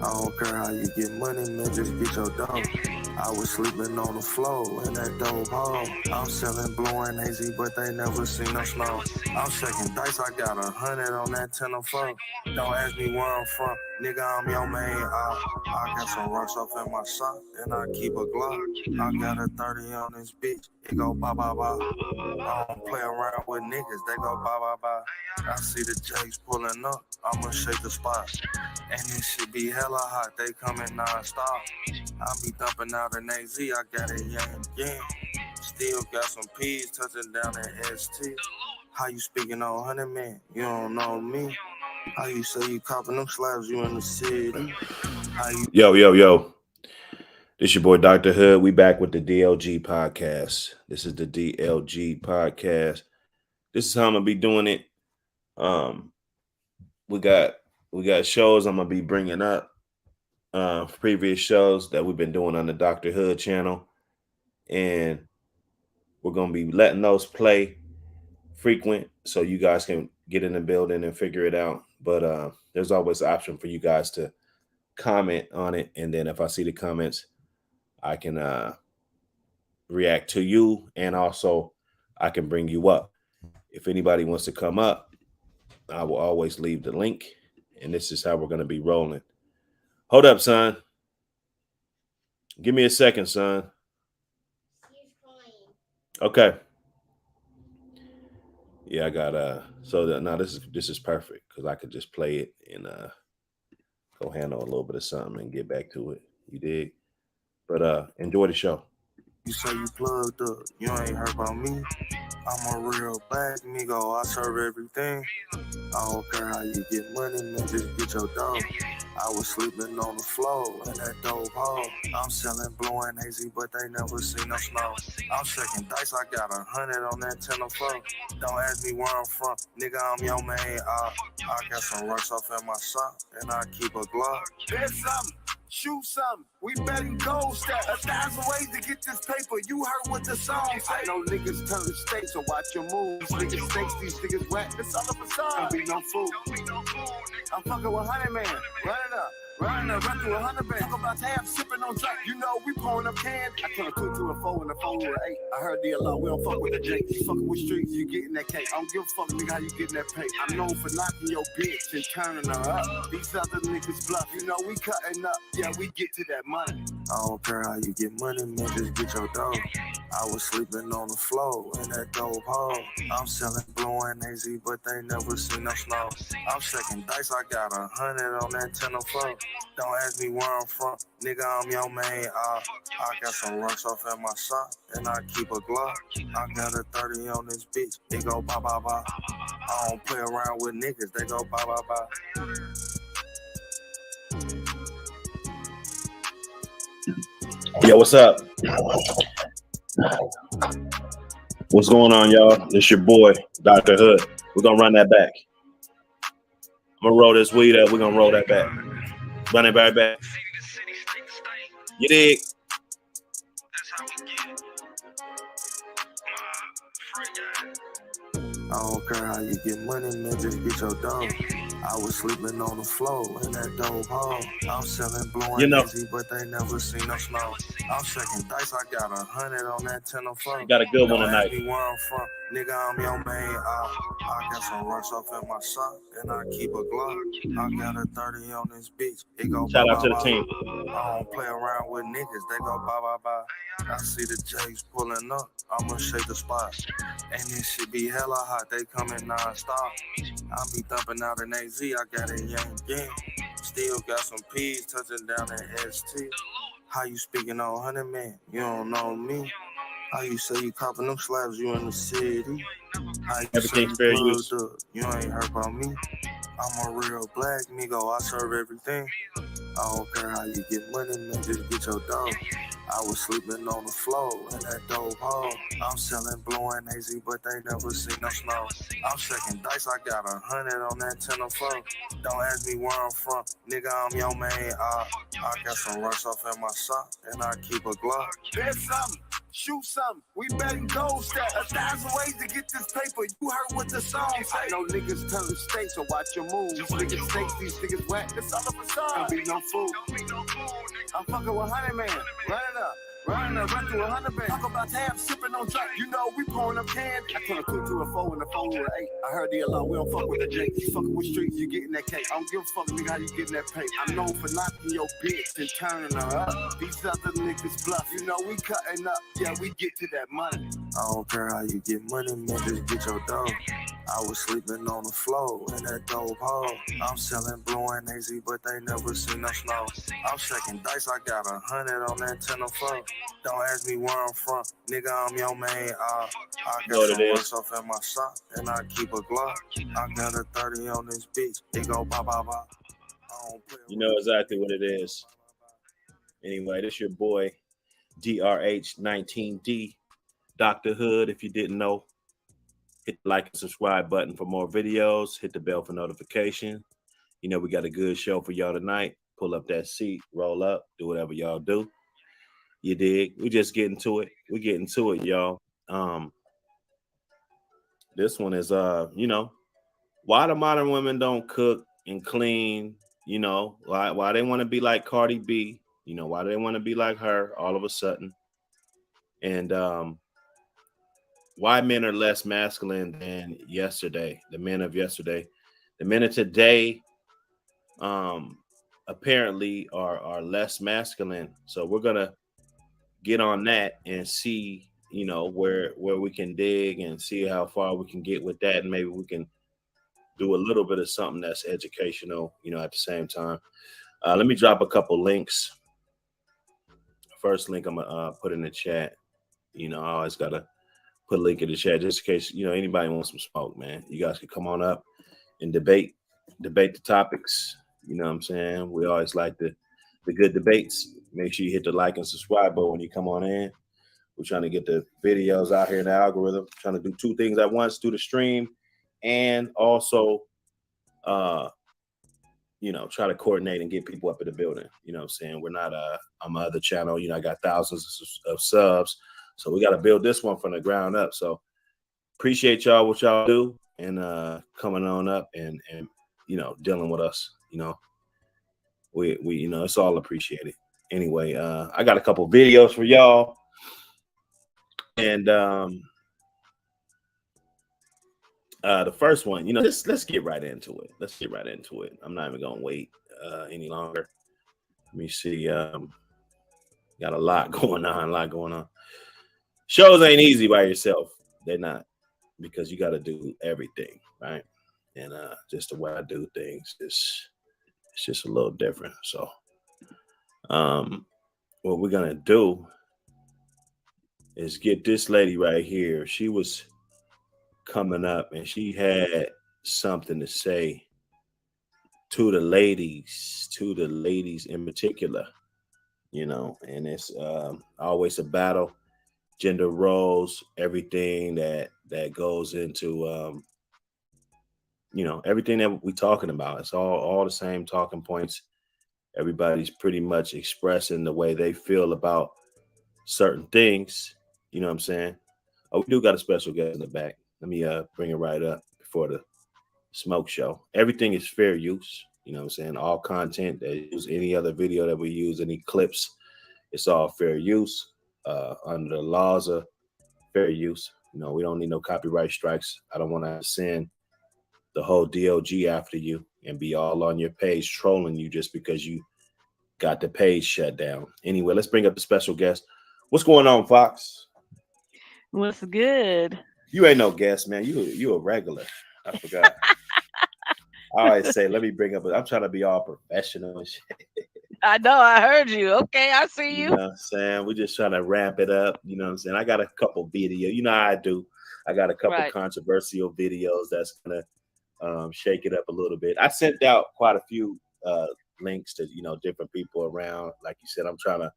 I don't care how you get money, man, just get your dough. I was sleeping on the floor in that dope hole. I'm selling blowing hazy, but they never seen no snow. I'm shaking dice, I got 100 on that 10-4. Don't ask me where I'm from, nigga, I'm your main op. I got some rocks off in my sock, and I keep a Glock. I got a 30 on this bitch, it go ba ba ba. I don't play around with niggas, they go ba ba ba. I see the Jakes pulling up, I'ma shake the spot. And this shit be hella hot, they coming non-stop. I be thumping out an AZ, I got a yang. Still got some P's touching down at ST. How you speaking on 100 man? You don't know me. How you say you copping them slabs, you in the city? How you... Yo. This your boy Dr. Hood. We back with the DLG podcast. This is the DLG podcast. This is how I'm gonna be doing it. We got shows I'm gonna be bringing up, previous shows that we've been doing on the Dr. Hood channel, and we're gonna be letting those play frequent so you guys can get in the building and figure it out. But there's always an option for you guys to comment on it, and then if I see the comments, I can react to you, and also I can bring you up. If anybody wants to come up, I will always leave the link, and this is how we're going to be rolling. Hold up, son. Give me a second, son. Okay. Yeah, I got now this is perfect because I could just play it and go handle a little bit of something and get back to it. You dig? But enjoy the show. You say you plugged up, you ain't heard about me. I'm a real bad nigga, I serve everything. I don't care how you get money, man, just get your dough. I was sleeping on the floor in that dope hole. I'm selling blowing hazy, but they never seen no snow. I'm shaking dice, I got 100 on that 10-4. Don't ask me where I'm from, nigga, I'm your main op. I got some rocks off in my sock, and I keep a Glock. There's something. Shoot something, we betting gold stack. 1,000 ways to get this paper, you heard what the song say. I know niggas turn the state, so watch your moves. These niggas snakes, these niggas whack, it's all a facade. Don't be no fool. I'm fucking 100 man, run through 100 bands. Talk about tab, sipping on track. You know we pouring up cans. I turn a 2 to a 4 and a 4 to an 8. I heard DLO, we don't fuck with the Jake. You fucking with streets, you getting that cake. I don't give a fuck, nigga, how you getting that pay. I'm known for knocking your bitch and turning her up. These other niggas bluff, you know we cutting up. Yeah, we get to that money. I don't care how you get money, man, just get your dough. I was sleeping on the floor in that dope hole. I'm selling blowing hazy, but they never seen no snow. I'm shaking dice, I got 100 on that 10-4. Don't ask me where I'm from, nigga, I'm your main op. I got some rocks off in my sock, and I keep a Glock. I got a 30 on this bitch, it go ba ba ba. I don't play around with niggas, they go ba ba ba. Yo, what's up? What's going on, y'all? It's your boy, Dr. Hood. We're going to run that back. I'm going to roll this weed up. We're going to roll that back. Run it right back. You dig? I don't care how you get money, man, just get your dough. I was sleeping on the floor in that dope hole. I'm selling blowing easy, but they never seen no snow. I'm shaking dice, I got 100 on that 10-4. You got a good one tonight. Don't ask me where I'm from, nigga, I'm your main op. I got some rocks off in my sock, and I keep a Glock. I got a 30 on this bitch, it go shout ba, out to the ba, team. I don't play around with niggas, they go ba ba ba. I see the Jakes pulling up, I'ma shake the spot. And this shit be hella hot, they coming non-stop. I be thumping out an AZ, I got a yang. Still got some P's touching down at ST. How you speaking on 100 man? You don't know me. How you say you copping them slabs, you in the city? How you say you plugged up, you ain't heard about me? I'm a real black nigga, I serve everything. I don't care how you get money, man, just get your dough. I was sleeping on the floor in that dope hole. I'm selling blowing hazy, but they never seen no snow. I'm shaking dice, I got 100 on that 10-4. Don't ask me where I'm from, nigga, I'm your main op. I got some rocks off in my sock, and I keep a Glock. There's something. Shoot something, we betting gold stack. 1,000 ways to get this paper. You heard what the song say. I know niggas turn states, so watch your moves. These niggas snakes, these niggas whack. That's all of a song. Don't be no fool. I'm fucking with 100 man. Run it up. Run through 100 bands. Talk about tabs, sipping on drink. You know we pouring up cans. I turn a 2 to a 4 and a 4 to an 8. I heard the alarm, we don't fuck with the J. You fucking with streets, you getting that cake. I don't give a fuck, nigga, how you getting that pay. I'm known for knocking your bitch and turning her up. These other niggas bluff. You know we cutting up. Yeah, we get to that money. I don't care how you get money, man, just get your dough. I was sleeping on the floor in that dope hole. I'm selling blue and AZ, but they never seen no snow. I'm shaking dice, I got 100 on that 10 4. Don't ask me where I'm from, nigga, I'm your man. I got some work stuff in my sock, and I keep a Glock. I got a 30 on this bitch, it go bop, bop, bop. You know exactly what it is. Anyway, this your boy, DRH19D, Dr. Hood. If you didn't know, hit the like and subscribe button for more videos. Hit the bell for notification. You know we got a good show for y'all tonight. Pull up that seat, roll up, do whatever y'all do. You dig? We just getting to it. We getting to it, y'all. This one is you know, why the modern women don't cook and clean, you know, why they want to be like Cardi B, you know, why they want to be like her all of a sudden. And why men are less masculine than yesterday, the men of yesterday. The men of today apparently are less masculine. So we're gonna get on that and see, you know, where we can dig and see how far we can get with that, and maybe we can do a little bit of something that's educational, you know, at the same time. Let me drop a couple links. First link I'm gonna put in the chat. You know, I always gotta put a link in the chat just in case, you know, anybody wants some smoke, man. You guys can come on up and debate the topics. You know what I'm saying? We always like the good debates. Make sure you hit the like and subscribe button when you come on in. We're trying to get the videos out here in the algorithm. Trying to do two things at once: do the stream and also, you know, try to coordinate and get people up in the building. You know what I'm saying? We're not on my other channel. You know, I got thousands of subs, so we got to build this one from the ground up. So appreciate y'all what y'all do and coming on up and you know, dealing with us. You know, we you know, it's all appreciated. Anyway, I got a couple videos for y'all, and the first one, you know, let's get right into it. Let's get right into it. I'm not even gonna wait any longer. Let me see. Got a lot going on. Shows ain't easy by yourself. They're not, because you got to do everything, right? And just the way I do things is it's just a little different. So what we're gonna do is get this lady right here. She was coming up and she had something to say to the ladies in particular, you know, and it's always a battle, gender roles, everything that goes into you know, everything that we're talking about. It's all the same talking points. Everybody's pretty much expressing the way they feel about certain things. You know what I'm saying? Oh, we do got a special guest in the back. Let me bring it right up before the smoke show. Everything is fair use. You know what I'm saying? All content that use any other video that we use, any clips, it's all fair use under the laws of fair use. You know, we don't need no copyright strikes. I don't want to send the whole DOG after you and be all on your page trolling you just because you got the page shut down. Anyway, let's bring up the special guest. What's going on, Fox? What's good? You ain't no guest, man. You a regular. I forgot. I always say, let me bring up. I'm trying to be all professional and shit. I know. I heard you. Okay, I see you. You know what I'm saying? We're just trying to ramp it up. You know what I'm saying? I got a couple videos. You know how I do. I got a couple controversial videos that's gonna shake it up a little bit. I sent out quite a few links to, you know, different people around. Like you said, I'm trying to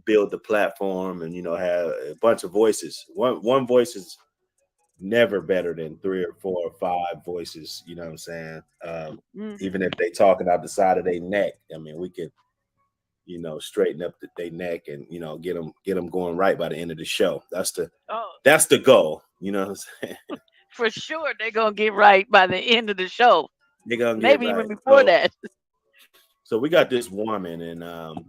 build the platform and, you know, have a bunch of voices. One voice is never better than 3 or 4 or 5 voices. You know what I'm saying? Even if they talking out the side of their neck, I mean, we could, you know, straighten up their neck and, you know, get them going right by the end of the show. That's the goal. You know what I'm saying? For sure, they're gonna get right by the end of the show. They're gonna get Maybe right. even before that. So we got this woman, and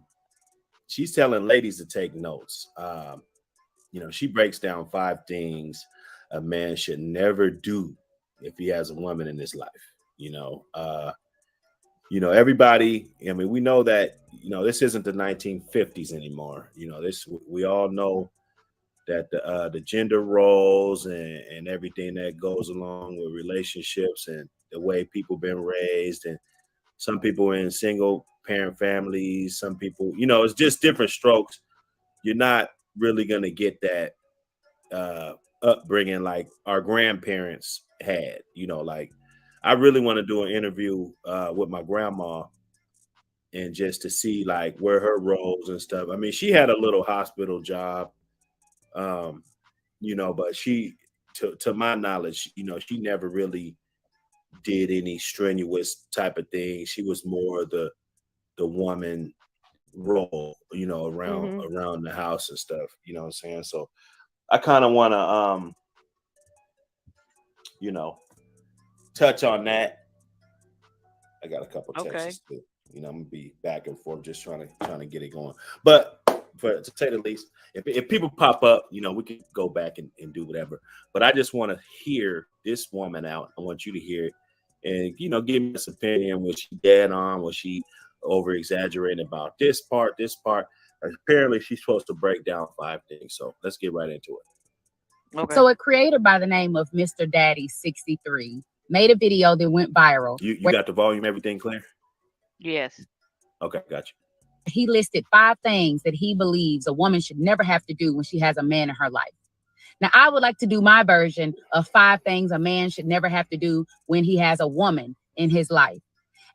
she's telling ladies to take notes. You know, she breaks down 5 things a man should never do if he has a woman in his life. You know, everybody. I mean, we know that, you know, this isn't the 1950s anymore. You know, we all know that the gender roles and everything that goes along with relationships and the way people been raised, and some people in single parent families, some people, you know, it's just different strokes. You're not really going to get that upbringing like our grandparents had. You know, like I really want to do an interview with my grandma, and just to see like where her roles and stuff. I mean, she had a little hospital job, you know, but she, to my knowledge, you know, she never really did any strenuous type of thing. She was more the woman role, you know, around the house and stuff. You know what I'm saying? So I kind of want to, you know, touch on that. I got a couple texts too. You know, I'm gonna be back and forth, just trying to get it going. But to say the least, if people pop up, you know, we can go back and do whatever. But I just want to hear this woman out. I want you to hear it, and you know, give me this opinion. Was she dead on? Was she over exaggerating about this part? Apparently, she's supposed to break down 5 things. So let's get right into it. Okay. So a creator by the name of Mr. Daddy 63 made a video that went viral. You got the volume, everything clear? Yes. Okay, got you. He listed 5 things that he believes a woman should never have to do when she has a man in her life. Now, I would like to do my version of 5 things a man should never have to do when he has a woman in his life.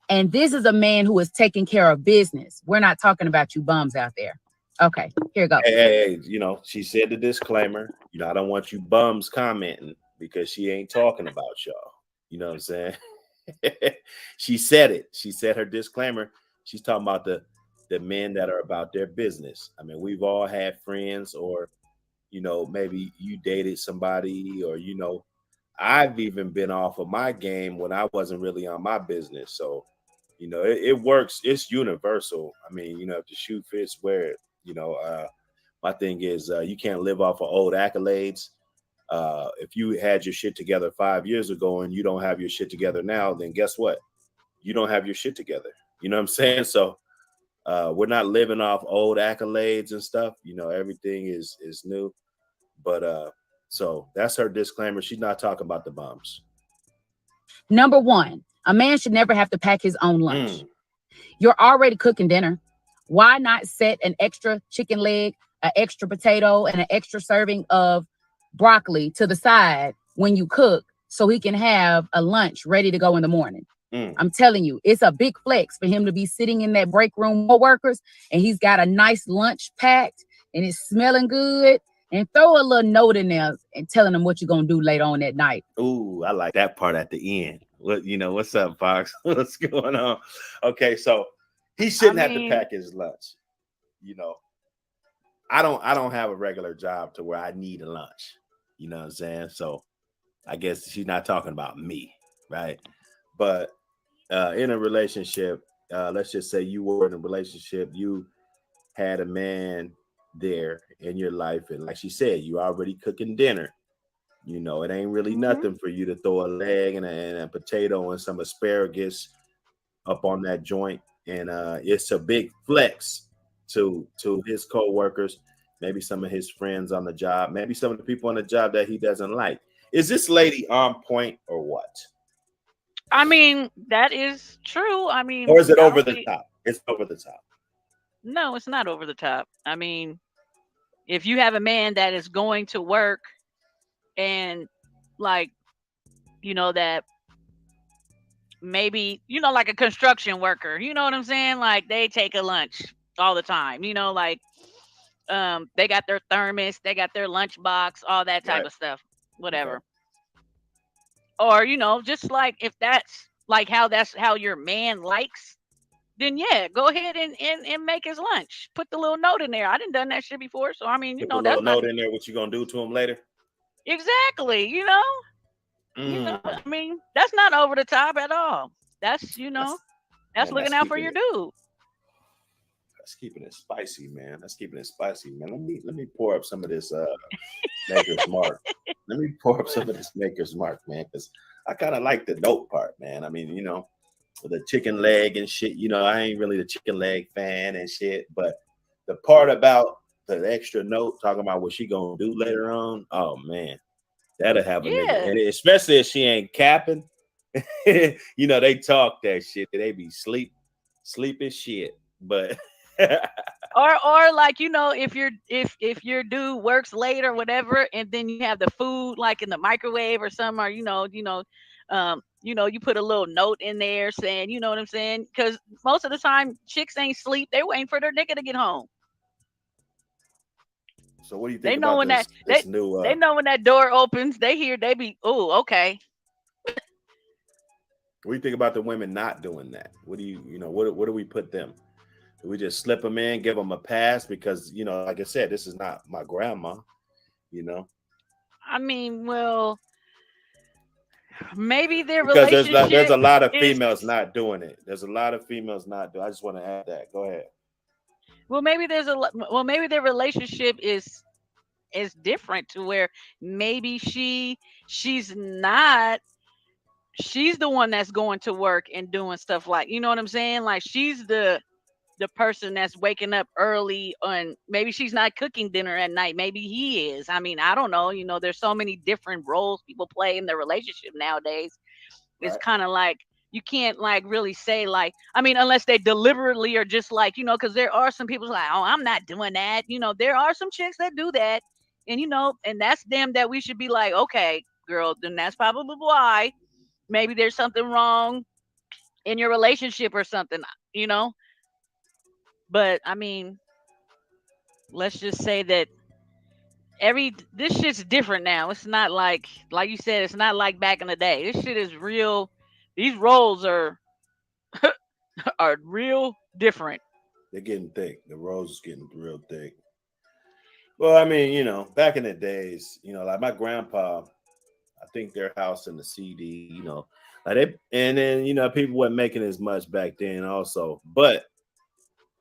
And this is a man who is taking care of business. We're not talking about you bums out there. Okay, here goes. Hey, you know, she said the disclaimer. You know, I don't want you bums commenting because she ain't talking about y'all. You know what I'm saying? She said it. She said her disclaimer. She's talking about the men that are about their business. I mean, we've all had friends, or, you know, maybe you dated somebody, or, you know, I've even been off of my game when I wasn't really on my business. So, you know, it works. It's universal. I mean, you know, if the shoe fits, wear it. You know, my thing is you can't live off of old accolades. If you had your shit together 5 years ago and you don't have your shit together now, then guess what? You don't have your shit together. You know what I'm saying? So we're not living off old accolades and stuff. You know, everything is new. But so that's her disclaimer. She's not talking about the bums. Number 1, a man should never have to pack his own lunch. You're already cooking dinner. Why not set an extra chicken leg, an extra potato, and an extra serving of broccoli to the side when you cook, so he can have a lunch ready to go in the morning? I'm telling you, it's a big flex for him to be sitting in that break room with workers, and he's got a nice lunch packed and it's smelling good. And throw a little note in there and telling them what you're gonna do later on that night. Ooh, I like that part at the end. What, you know, what's up, Fox? What's going on? Okay, so he shouldn't have to pack his lunch. You know, I don't have a regular job to where I need a lunch. You know what I'm saying? So I guess she's not talking about me, right? But in a relationship, let's just say you were in a relationship, you had a man there in your life, and like she said, you already cooking dinner. You know, it ain't really nothing for you to throw a leg and a potato and some asparagus up on that joint, and it's a big flex to his co-workers, maybe some of his friends on the job, maybe some of the people on the job that he doesn't like. Is this lady on point or what? I mean, that is true. I mean, or is it over the top? It's over the top. No, it's not over the top. I mean, if you have a man that is going to work and, like, you know, that maybe, you know, like a construction worker, you know what I'm saying? Like, they take a lunch all the time, you know, like they got their thermos, they got their lunch box, all that type of stuff, whatever. Okay. Or, you know, just like if that's how your man likes then yeah, go ahead and make his lunch. Put the little note in there. I didn't done that shit before, so I mean, Put the that's little not note in there. What you gonna do to him later? exactly. Mm. I mean, that's not over the top at all. That's That's, that's man, looking out for your dude. that's keeping it spicy, man. That's keeping it spicy, man. Let me pour up some of this Maker's Mark. Let me pour up some of this Maker's Mark, man, because I kind of like the note part, man. I mean, the chicken leg and shit. I ain't really the chicken leg fan and shit, but the part about the extra note talking about what she gonna do later on, oh man, that'll have a nigga, Yeah. and especially if she ain't capping. They talk that shit. They be sleep as shit, but. Or like if your dude works late or whatever, and then you have the food like in the microwave or something, or you put a little note in there saying, you know what I'm saying, because most of the time chicks ain't sleep, they waiting for their nigga to get home. So what do you They think know about when this new? they know when that door opens, they be, oh, okay. What do you think about the women not doing that? What do what do we put them? Do we just slip them in, give them a pass? Because, like I said, this is not my grandma, I mean, well, maybe their because there's relationship a lot of is, females not doing it. There's a lot of females not doing. I just want to add that. Go ahead. well, maybe their relationship is different to where maybe she's the one that's going to work and doing stuff, like, you know what I'm saying, like she's the person that's waking up early, and maybe she's not cooking dinner at night, maybe he is. I mean, I don't know, there's so many different roles people play in their relationship nowadays. It's Right. kind of like you can't like really say, like, I mean, unless they deliberately are just like, because there are some people like, oh, I'm not doing that. There are some chicks that do that, and and that's them that we should be like, okay, girl, then that's probably why maybe there's something wrong in your relationship or something, you know. But I mean, let's just say that this shit's different now. It's not like you said, it's not like back in the day. This shit is real. These roles are real different. They're getting thick. The rose is getting real thick. Well, I mean, back in the days, like my grandpa, I think their house in the CD, like and then people weren't making as much back then, also, but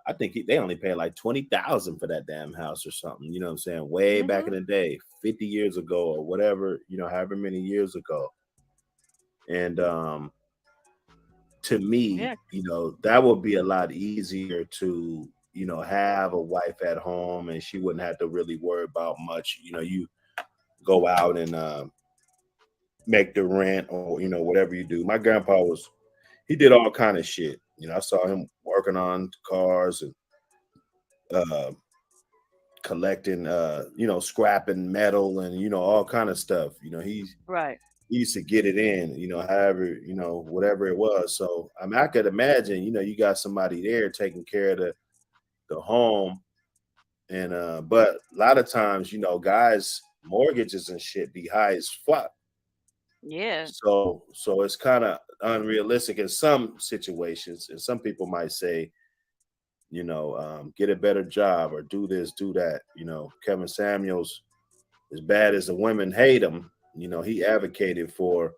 I think they only paid like $20,000 for that damn house or something. You know what I'm saying? Way back in the day, 50 years ago or whatever, however many years ago. And to me, that would be a lot easier to, have a wife at home, and she wouldn't have to really worry about much. You go out and make the rent or, whatever you do. My grandpa he did all kind of shit. I saw him working on cars and collecting scrapping metal and all kind of stuff. He used to get it in, however, whatever it was. So I mean, I could imagine, you got somebody there taking care of the home, and but a lot of times, guys mortgages and shit be high as fuck. Yeah. So it's kind of unrealistic in some situations, and some people might say, get a better job or do this, do that. Kevin Samuels, as bad as the women hate him, he advocated for,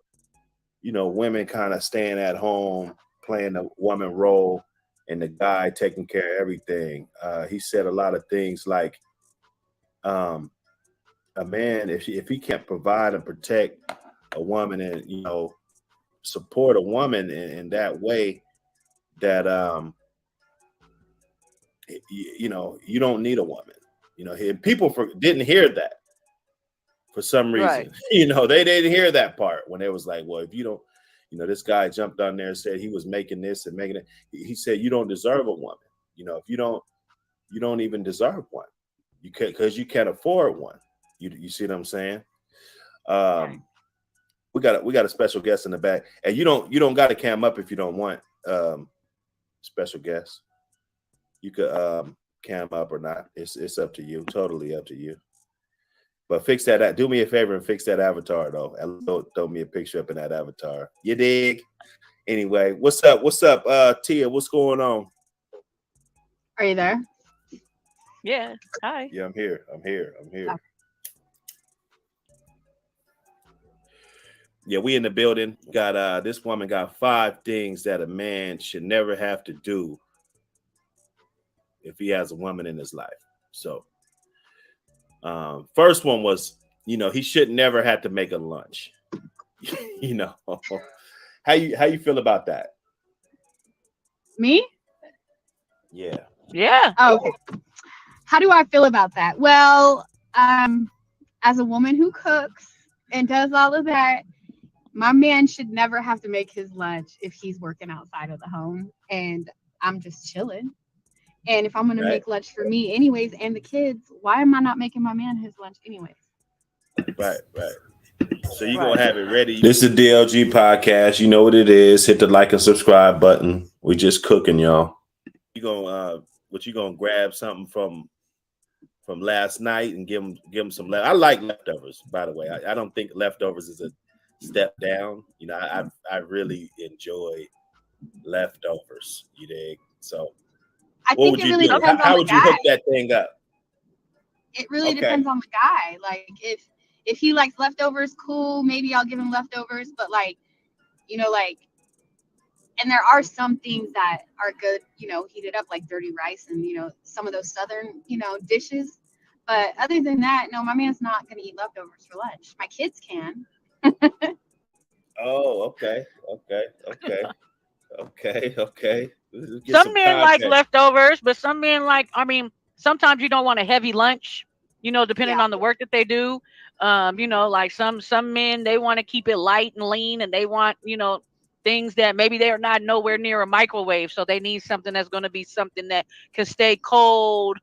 women kind of staying at home, playing the woman role, and the guy taking care of everything. He said a lot of things like, a man, if he can't provide and protect a woman and, support a woman in that way, that, you don't need a woman. People didn't hear that for some reason. Right. They didn't hear that part when it was like, well, if you don't, this guy jumped on there and said he was making this and making it. He said you don't deserve a woman. If you don't even deserve one. You can't, because you can't afford one. You see what I'm saying? Right. We got a special guest in the back, and you don't got to cam up if you don't want special guest. You could cam up or not. It's up to you. Totally up to you. But fix that. Do me a favor and fix that avatar though. And throw me a picture up in that avatar. You dig? Anyway, what's up? What's up, Tia? What's going on? Are you there? Yeah. Hi. Yeah, I'm here. Yeah, we in the building. Got this woman got 5 things that a man should never have to do if he has a woman in his life. So, first one was, he should never have to make a lunch. How you feel about that? Me? Yeah. Yeah. Oh, okay. How do I feel about that? Well, as a woman who cooks and does all of that, my man should never have to make his lunch if he's working outside of the home and I'm just chilling. And if I'm going to make lunch for me anyways and the kids, why am I not making my man his lunch anyways? Right. So you're going to have it ready. This is DLG Podcast. You know what it is. Hit the like and subscribe button. We just cooking, y'all. You going to grab something from last night and give them some I like leftovers, by the way. I don't think leftovers is a step down. I really enjoy leftovers. You dig? So I think it really depends on the guy. How would you hook that thing up? It really depends on the guy. Like if he likes leftovers, cool, maybe I'll give him leftovers. But and there are some things that are good, heated up like dirty rice and some of those southern, dishes. But other than that, no, my man's not gonna eat leftovers for lunch. My kids can. Oh, okay. Some men like leftovers, but some men sometimes you don't want a heavy lunch, depending on the work that they do. Like some men, they want to keep it light and lean, and they want, things that maybe they're not nowhere near a microwave. So they need something that's going to be something that can stay cold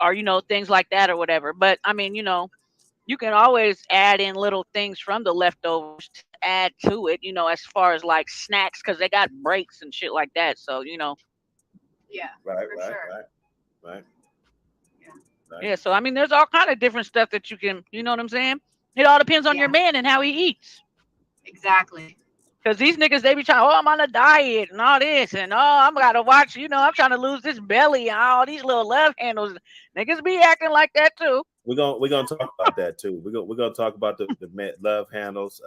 or, things like that or whatever. But you can always add in little things from the leftovers to add to it, as far as like snacks, because they got breaks and shit like that. So, Yeah. Right. Yeah. So, there's all kind of different stuff that you can, you know what I'm saying? It all depends on your man and how he eats. Exactly. Because these niggas, they be trying, I'm on a diet and all this. And, I'm got to watch, I'm trying to lose this belly and all these little love handles. Niggas be acting like that too. We're gonna talk about that too. We're gonna talk about the love handles.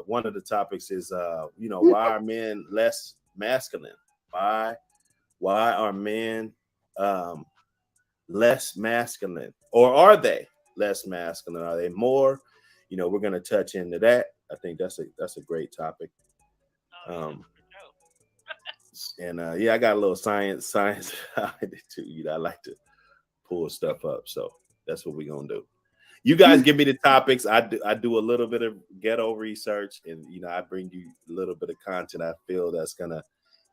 One of the topics is why are men less masculine? Why are men less masculine, or are they less masculine? Are they more? We're gonna touch into that. I think that's a great topic. And I got a little science behind it too. I like to pull stuff up, so that's what we're gonna do. You guys give me the topics. I do a little bit of ghetto research, and I bring you a little bit of content I feel that's gonna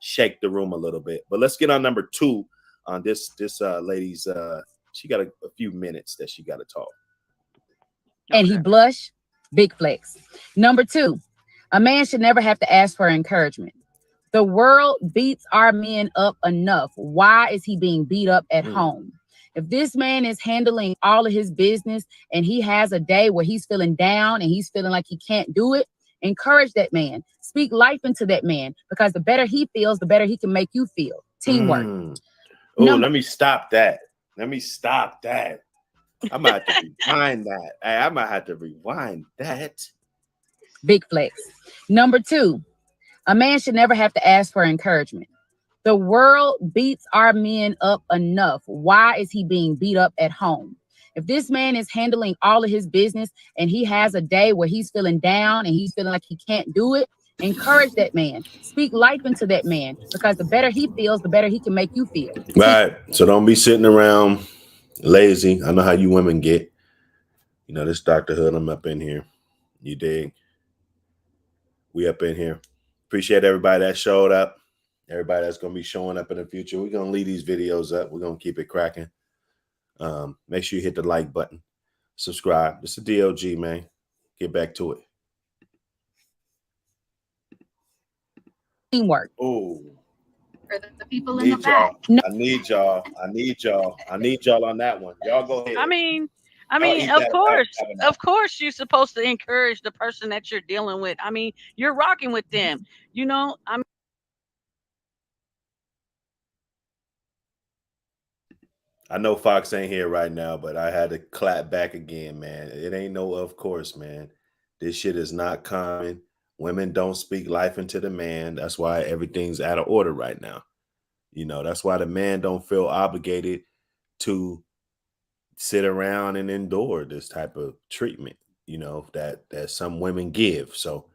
shake the room a little bit. But let's get on number 2 on this lady's. She got a few minutes that she got to talk. And he blushed. Big flex. Number 2, a man should never have to ask for encouragement. The world beats our men up enough. Why is he being beat up at home? If this man is handling all of his business and he has a day where he's feeling down and he's feeling like he can't do it, encourage that man. Speak life into that man, because the better he feels, the better he can make you feel. Teamwork. Let me stop that. I might have to rewind that. I might have to rewind that. Big flex. Number 2, a man should never have to ask for encouragement. The world beats our men up enough. Why is he being beat up at home? If this man is handling all of his business and he has a day where he's feeling down and he's feeling like he can't do it, encourage that man. Speak life into that man, because the better he feels, the better he can make you feel. Right. So don't be sitting around lazy. I know how you women get. This Dr. Hood, I'm up in here. You dig? We up in here. Appreciate everybody that showed up. Everybody that's going to be showing up in the future. We're going to leave these videos up. We're going to keep it cracking. Make sure you hit the like button. Subscribe. It's a DLG, man. Get back to it. Teamwork. Oh. For the people in the back. I need y'all on that one. Y'all go ahead. I I'll mean, eat that without having that. of course, you're supposed to encourage the person that you're dealing with. I mean, you're rocking with them. You know, I mean, I know Fox ain't here right now, but I had to clap back again, man. It ain't no of course, man. This shit is not common. Women don't speak life into the man. That's why everything's out of order right now. You know, that's why the man don't feel obligated to sit around and endure this type of treatment, you know, that some women give. So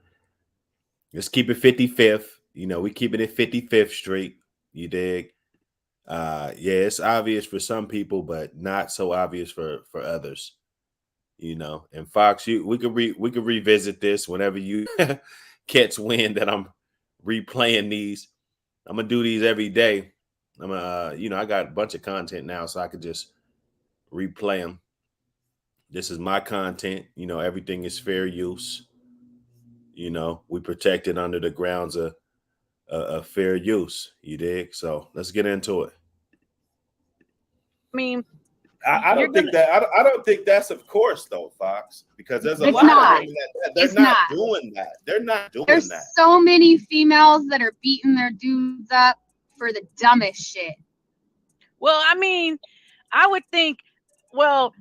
let's keep it 55th. You know, we keep it at 55th Street. You dig? Yeah, it's obvious for some people, but not so obvious for others. You know, and Fox, we could revisit this whenever you catch wind that I'm replaying these. I'm gonna do these every day. I'm you know, I got a bunch of content now, so I could just replay them. This is my content. You know, everything is fair use. You know, we protect it under the grounds of fair use. You dig? So let's get into it. I mean, I don't think that. I don't think that's of course though, Fox, because there's a It's lot not. of women that they're It's not not. doing that. They're not doing There's that. so many females that are beating their dudes up for the dumbest shit. well, I mean, I would think, well,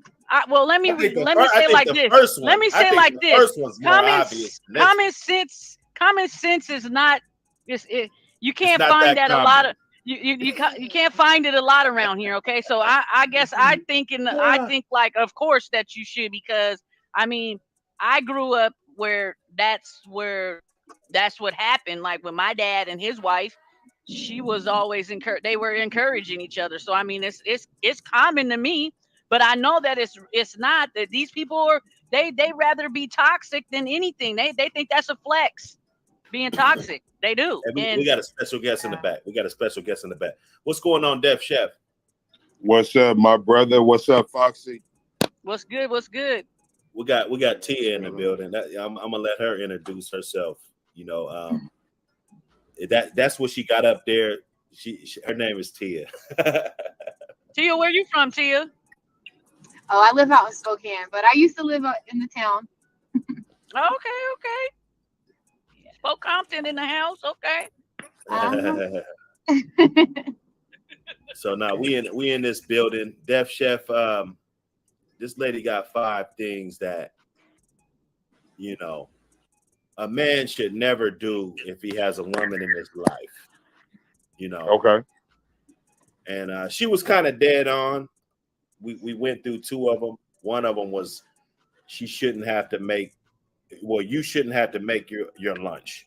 let me I think let me say it like this. Let me say it like this. First one's more obvious. than this. Common sense is not. You can't not find that that a lot common. of. You can't find it a lot around here. Okay, so I guess I think like of course that you should, because I mean I grew up where that's what happened. Like with my dad and his wife, she was always they were encouraging each other. So I mean it's common to me, but I know that it's not, that these people are they rather be toxic than anything. They think that's a flex, being toxic. They do. And we got a special guest in the back. What's going on, Def Chef? What's up, my brother? What's up, Foxy? What's good? What's good? We got Tia in the building. I'm gonna let her introduce herself. You know, that's what she got up there. Her name is Tia. Tia, where you from, Tia? Oh, I live out in Spokane, but I used to live out in the town. Okay. Spokampton in the house. Okay. So now we in this building. Def Chef, this lady got 5 things that, you know, a man should never do if he has a woman in his life. You know. Okay. And she was kind of dead on. We went through 2 of them. One of them was you shouldn't have to make your lunch.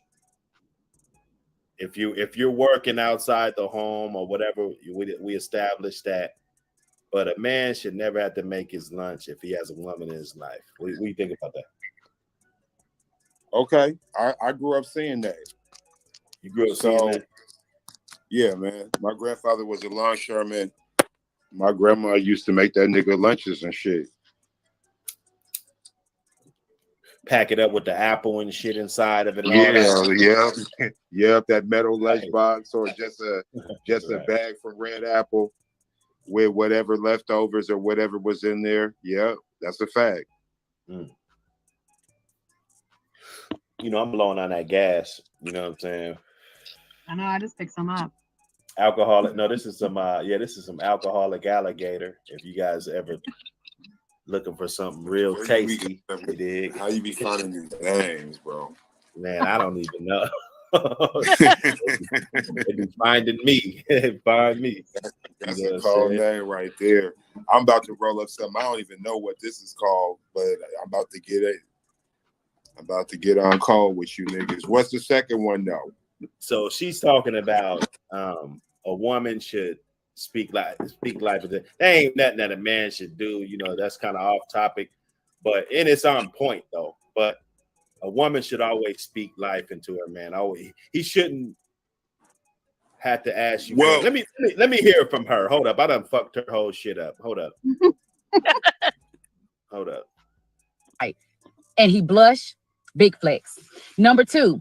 If you're working outside the home or whatever, we established that. But a man should never have to make his lunch if he has a woman in his life. What do you think about that? Okay. I grew up saying that. You grew up saying that? Yeah, man. My grandfather was a longshoreman. My grandma used to make that nigga lunches and shit. Pack it up with the apple and shit inside of it. Yeah, that metal lunchbox, or just a bag from Red Apple with whatever leftovers or whatever was in there. Yeah, that's a fact. You know, I'm blowing on that gas. You know what I'm saying? I know. I just picked some up. Alcoholic. No, this is some alcoholic alligator. If you guys ever looking for something real tasty, How you be finding these names, bro? Man, I don't even know. They be finding me. Find me. That's a cold name right there. I'm about to roll up something. I don't even know what this is called, but I'm about to get it. I'm about to get on call with you niggas. What's the second one though? So she's talking about a woman should speak life. That ain't nothing that a man should do. You know, that's kind of off topic, and it's on point though. But a woman should always speak life into her man. Always, he shouldn't have to ask you. Well, let me hear it from her. Hold up, I done fucked her whole shit up. Hold up. Hold up. Right. And he blush, big flex. Number 2,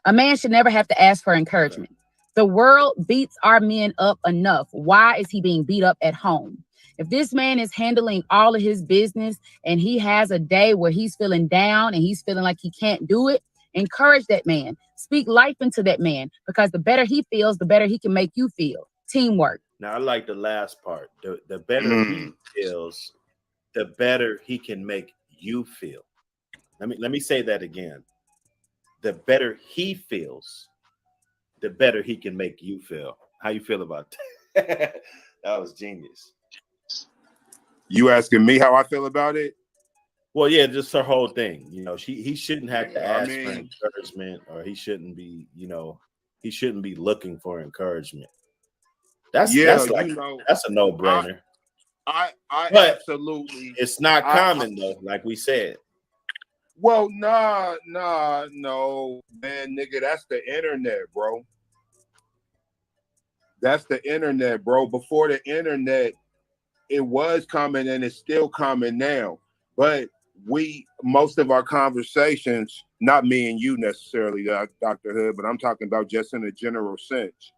a man should never have to ask for encouragement. The world beats our men up enough. Why is he being beat up at home? If this man is handling all of his business and he has a day where he's feeling down and he's feeling like he can't do it, encourage that man. Speak life into that man, because the better he feels, the better he can make you feel. Teamwork. Now, I like the last part. The better he feels, the better he can make you feel. Let me say that again. The better he feels, the better he can make you feel. How you feel about that? That was genius. You asking me how I feel about it? Well, yeah, just her whole thing. You know, he shouldn't have to ask for encouragement, or he shouldn't be, he shouldn't be looking for encouragement. That's like, that's a no-brainer. I but absolutely. It's not common though, like we said. Well, no, man, nigga, that's the internet, bro. That's the internet, bro. Before the internet, it was common and it's still common now. But most of our conversations, not me and you necessarily, Dr. Hood, but I'm talking about just in a general sense.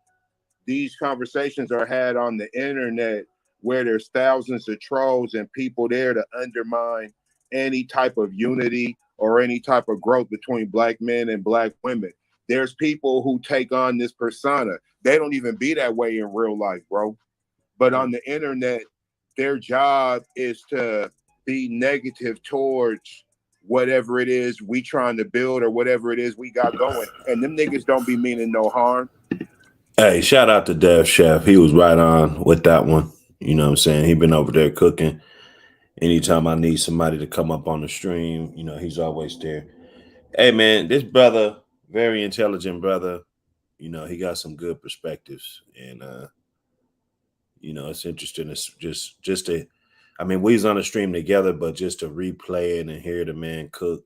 These conversations are had on the internet where there's thousands of trolls and people there to undermine any type of unity or any type of growth between black men and black women. There's people who take on this persona. They don't even be that way in real life, bro. But on the internet, their job is to be negative towards whatever it is we trying to build or whatever it is we got going. And them niggas don't be meaning no harm. Hey, shout out to Dev Chef. He was right on with that one. You know what I'm saying? He been over there cooking. Anytime I need somebody to come up on the stream, he's always there. Hey, man, this brother, very intelligent brother. He got some good perspectives. And, it's interesting. It's just to, we was on the stream together, but just to replay it and hear the man cook,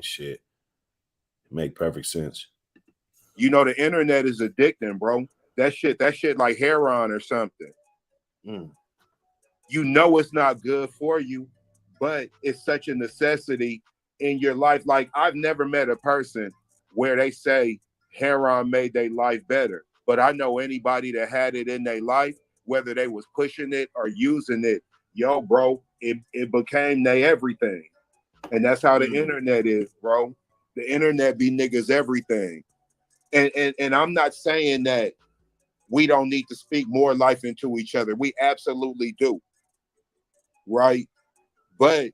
shit, it make perfect sense. The internet is addicting, bro. That shit like heroin or something. It's not good for you, but it's such a necessity in your life. Like, I've never met a person where they say heroin made their life better. But I know anybody that had it in their life, whether they was pushing it or using it, bro, it became their everything. And that's how the internet is, bro. The internet be niggas everything. And I'm not saying that we don't need to speak more life into each other. We absolutely do. Right? But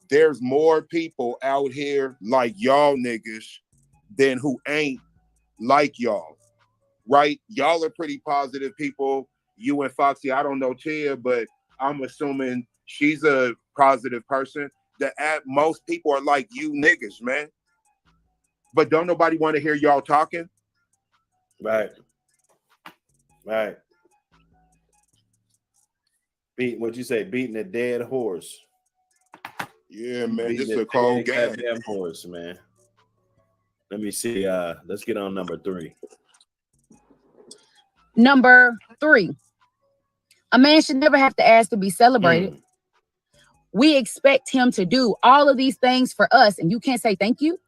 there's more people out here like y'all niggas than who ain't like y'all. Right? Y'all are pretty positive people. You and Foxy, I don't know Tia, but I'm assuming she's a positive person. Most people are like you niggas, man. But don't nobody want to hear y'all talking? Right. What'd you say? Beating a dead horse. Yeah, man. This is a cold game. Damn horse, man. Let me see. Let's get on number 3. Number 3. A man should never have to ask to be celebrated. We expect him to do all of these things for us, and you can't say thank you.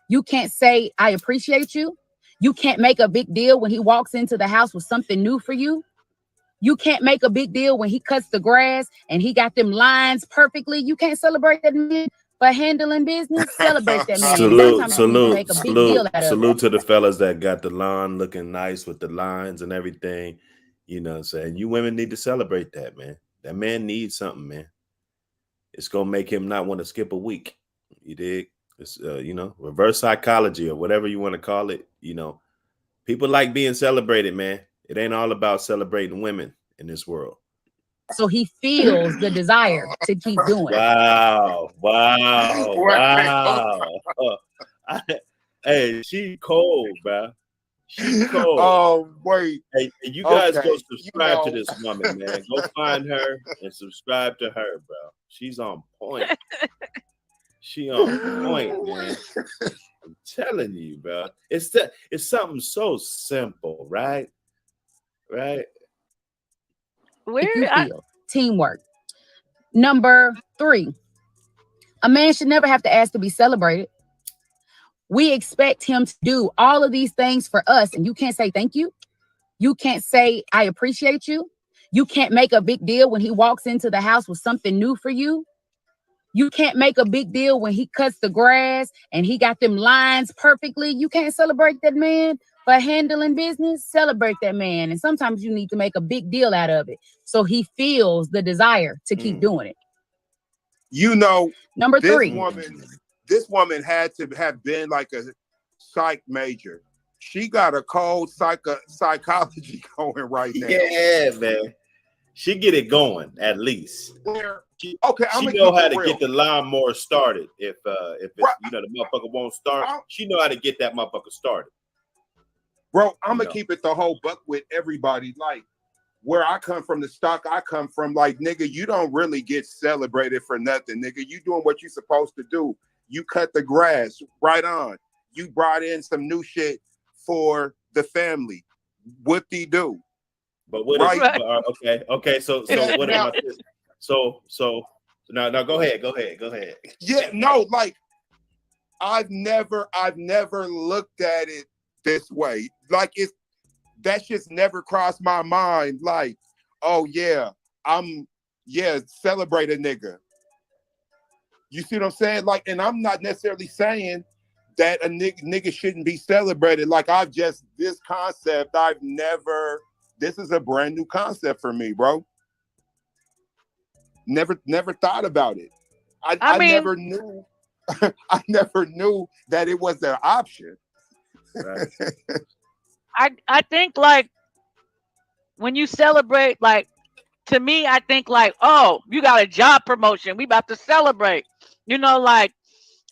You can't say I appreciate you. You can't make a big deal when he walks into the house with something new for you. You can't make a big deal when he cuts the grass and he got them lines perfectly. You can't celebrate that man for handling business. Celebrate that man. Salute to the fellas that got the lawn looking nice with the lines and everything. You know what I'm saying? You women need to celebrate that, man. That man needs something, man. It's going to make him not want to skip a week. You dig? It's, reverse psychology or whatever you want to call it. People like being celebrated, man. It ain't all about celebrating women in this world. So he feels the desire to keep doing. Wow. Hey, she cold, bro. She cold. Oh, wait. Hey, you guys go subscribe to this woman, man. Go find her and subscribe to her, bro. She's on point. She on point, man. I'm telling you, bro. It's something so simple, right? Right. Teamwork. Number 3. A man should never have to ask to be celebrated. We expect him to do all of these things for us, and you can't say thank you. You can't say I appreciate you. You can't make a big deal when he walks into the house with something new for you. You can't make a big deal when he cuts the grass and he got them lines perfectly. You can't celebrate that man for handling business. Celebrate that man. And sometimes you need to make a big deal out of it so he feels the desire to keep doing it. You know, Number three. This woman had to have been like a psych major. She got a cold psychology going right now. Yeah, man. She get it going at least. She know how to get the lawnmower started. If it's, you know, the motherfucker won't start, she know how to get that motherfucker started. Bro, I'm gonna keep it the whole buck with everybody. Like where I come from, the stock I come from, like nigga, you don't really get celebrated for nothing, nigga. You doing what you supposed to do. You cut the grass, right on. You brought in some new shit for the family. Whoop-de-doo. But what right? Okay. So what about this? So no, go ahead. Yeah, no, like I've never looked at it this way. Like that just never crossed my mind. Like, oh yeah, celebrate a nigga. You see what I'm saying? Like, and I'm not necessarily saying that a nigga shouldn't be celebrated. Like this concept, this is a brand new concept for me, bro. Never thought about it. I mean, never knew. I never knew that it was an option. Right. I think like when you celebrate, like to me, I think like, oh, you got a job promotion. We about to celebrate. You know, like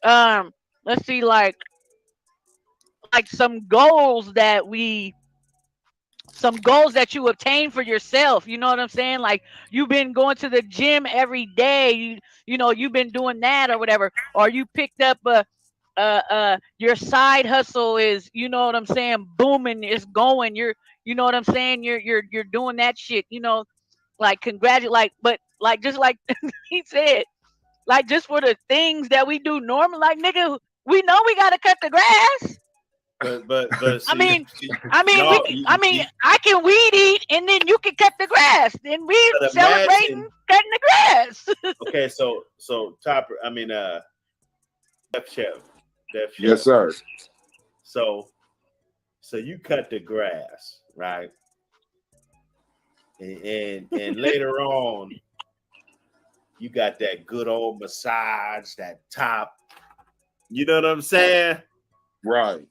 let's see, like some goals that you obtain for yourself. You know what I'm saying? Like you've been going to the gym every day. You know, you've been doing that or whatever, or you picked up your side hustle is, you know what I'm saying, booming, it's going. You know what I'm saying? You're doing that shit, you know, like congratulate, but like just like he said, like just for the things that we do normal, like nigga, we know we gotta cut the grass. But see, I can weed eat and then you can cut the grass. Then we celebrating cutting the grass. Okay, so Topper, Def Chef. Yes, sir. So you cut the grass, right? And later on, you got that good old massage, that top. You know what I'm saying? Right.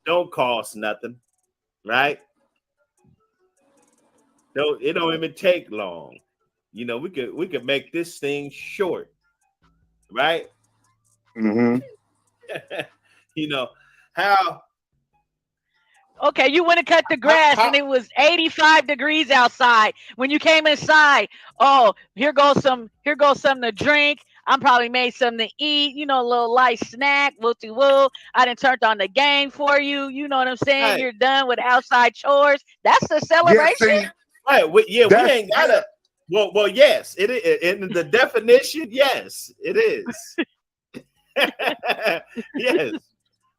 Don't cost nothing, right? It don't even take long. You know, we could make this thing short, right? Mm-hmm. You know how? Okay, you went and cut the grass and it was 85 degrees outside. When you came inside, oh, here goes something to drink. I'm probably made something to eat, you know, a little light snack, woo-woo. I done turned on the game for you. You know what I'm saying? Right. You're done with outside chores. That's the celebration. Right. We ain't gotta. Well, yes, it is. In the definition, yes, it is. Yes.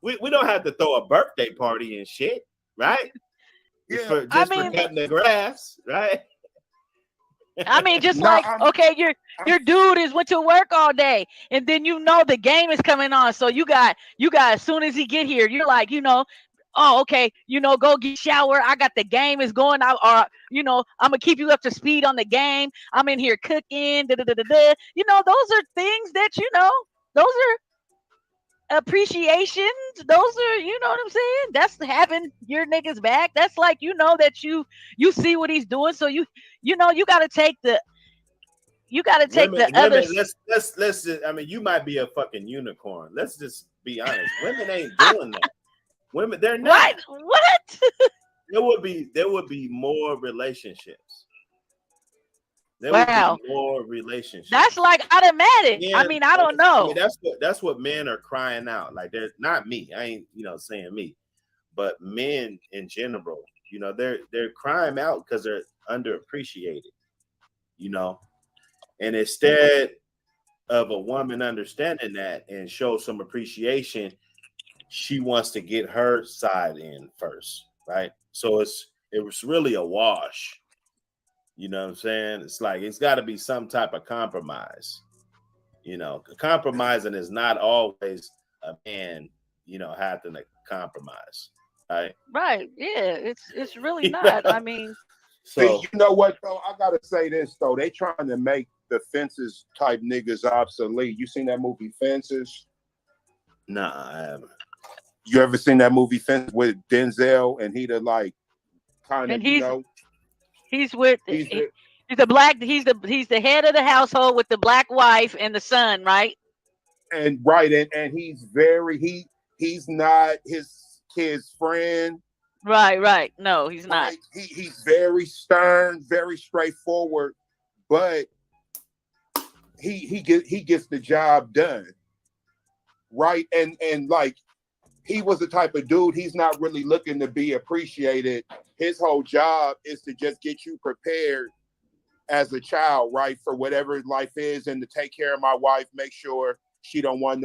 We don't have to throw a birthday party and shit, right? Yeah. For cutting the grass, right? I mean, just okay, your dude went to work all day, and then you know the game is coming on. So you got as soon as he get here, you're like, you know, oh, okay, you know, go get shower. I got the game is going out, or you know, I'm gonna keep you up to speed on the game. I'm in here cooking, You know, those are things that, you know, those are appreciations. Those are, you know what I'm saying? That's having your niggas back. That's like, you know, that you see what he's doing. So you know, you gotta take the other. Let's just, I mean, you might be a fucking unicorn. Let's just be honest. Women ain't doing that. Women, they're not. What? There would be more relationships. There wow. would be more relationships. That's like automatic. Yeah, I mean, I don't know. I mean, that's what men are crying out. Like, they're not me. I ain't, you know, saying me, but men in general. You know, they're crying out because they're underappreciated. You know, and instead of a woman understanding that and show some appreciation, she wants to get her side in first, right? So it was really a wash. You know what I'm saying? It's like it's got to be some type of compromise. You know, compromising is not always a man, you know, having to compromise. Right? Right. Yeah. It's really not. I mean, So see, you know what though? I gotta say this though. They trying to make the Fences type niggas obsolete. You seen that movie Fences? nah, I haven't. You ever seen that movie Fences with Denzel and he the like kind of, and you know, he's with he's he's the head of the household with the black wife and the son, right? and right and he's very he's not his kid's friend. Right. No, he's not. Like, he's very stern, very straightforward, but he gets the job done. Right. And like he was the type of dude, he's not really looking to be appreciated. His whole job is to just get you prepared as a child, right, for whatever life is, and to take care of my wife, make sure she don't want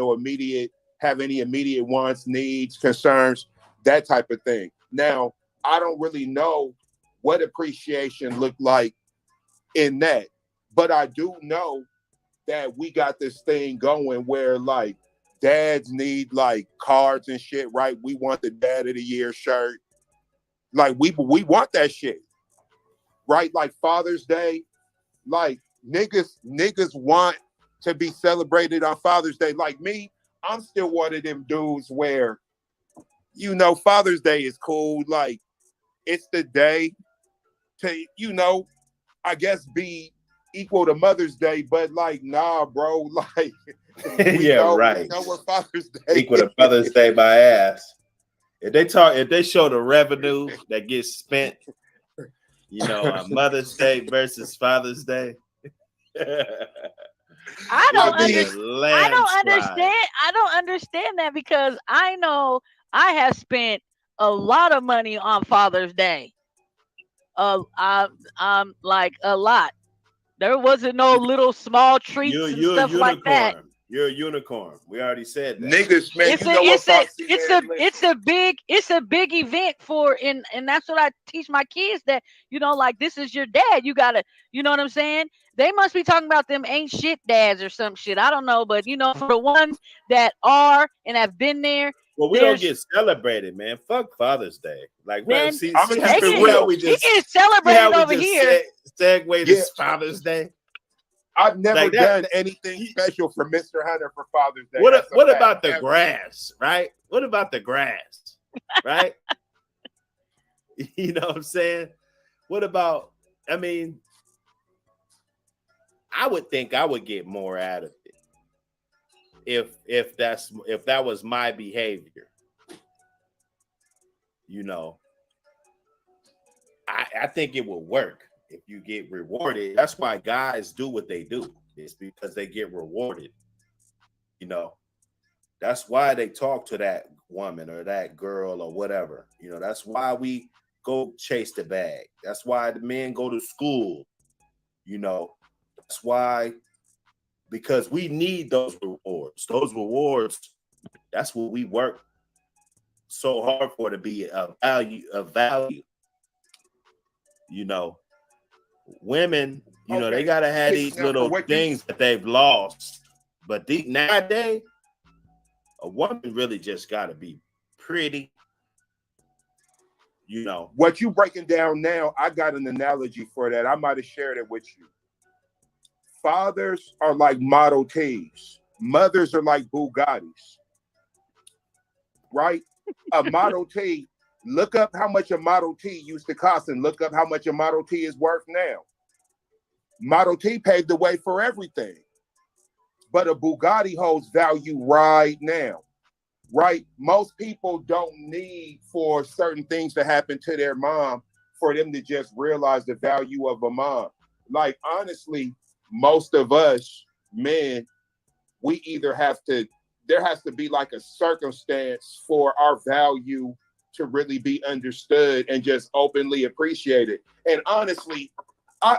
have any immediate wants, needs, concerns, that type of thing. Now, I don't really know what appreciation looked like in that, but I do know that we got this thing going where like dads need like cards and shit, right? We want the Dad of the Year shirt. Like we want that shit, right? Like Father's Day, like niggas want to be celebrated on Father's Day. Like me, I'm still one of them dudes where, you know, Father's Day is cool. Like it's the day to, you know, I guess be equal to Mother's Day, but like, nah, bro, like right. We know what Father's Day Equal to Mother's Day by ass. If they show the revenue that gets spent, you know, on Mother's Day versus Father's Day. I don't understand that because I know I have spent a lot of money on Father's Day. Like a lot. There wasn't no little small treats and stuff like that. You're a unicorn. We already said that. Niggas, man, it's a big event and that's what I teach my kids, that, you know, like this is your dad. You gotta, you know what I'm saying? They must be talking about them ain't shit dads or some shit. I don't know, but you know, for the ones that are and have been there. Well, we don't get celebrated, man. Fuck Father's Day. Like, man, see we get celebrated over here. Segue to Father's Day. I've never done anything special for Mr. Hunter for Father's Day. What about the grass, right? What about the grass, right? You know what I'm saying? What about, I mean, I would think I would get more out of it if that was my behavior. You know, I think it would work. If you get rewarded, that's why guys do what they do. It's because they get rewarded. You know, that's why they talk to that woman or that girl or whatever. You know, that's why we go chase the bag. That's why the men go to school. You know, that's why, because we need those rewards. Those rewards, that's what we work so hard for, to be of value. You know. Women, you know, they gotta have these little things that they've lost. But nowadays, a woman really just gotta be pretty. You know. What you breaking down now, I got an analogy for that. I might have shared it with you. Fathers are like Model Ts. Mothers are like Bugattis. Right? A Model T. Look up how much a Model T used to cost and look up how much a Model T is worth now. Model T paved the way for everything. But a Bugatti holds value right now, right? Most people don't need for certain things to happen to their mom for them to just realize the value of a mom. Like, honestly, most of us men, we either there has to be like a circumstance for our value to really be understood and just openly appreciated. And honestly, I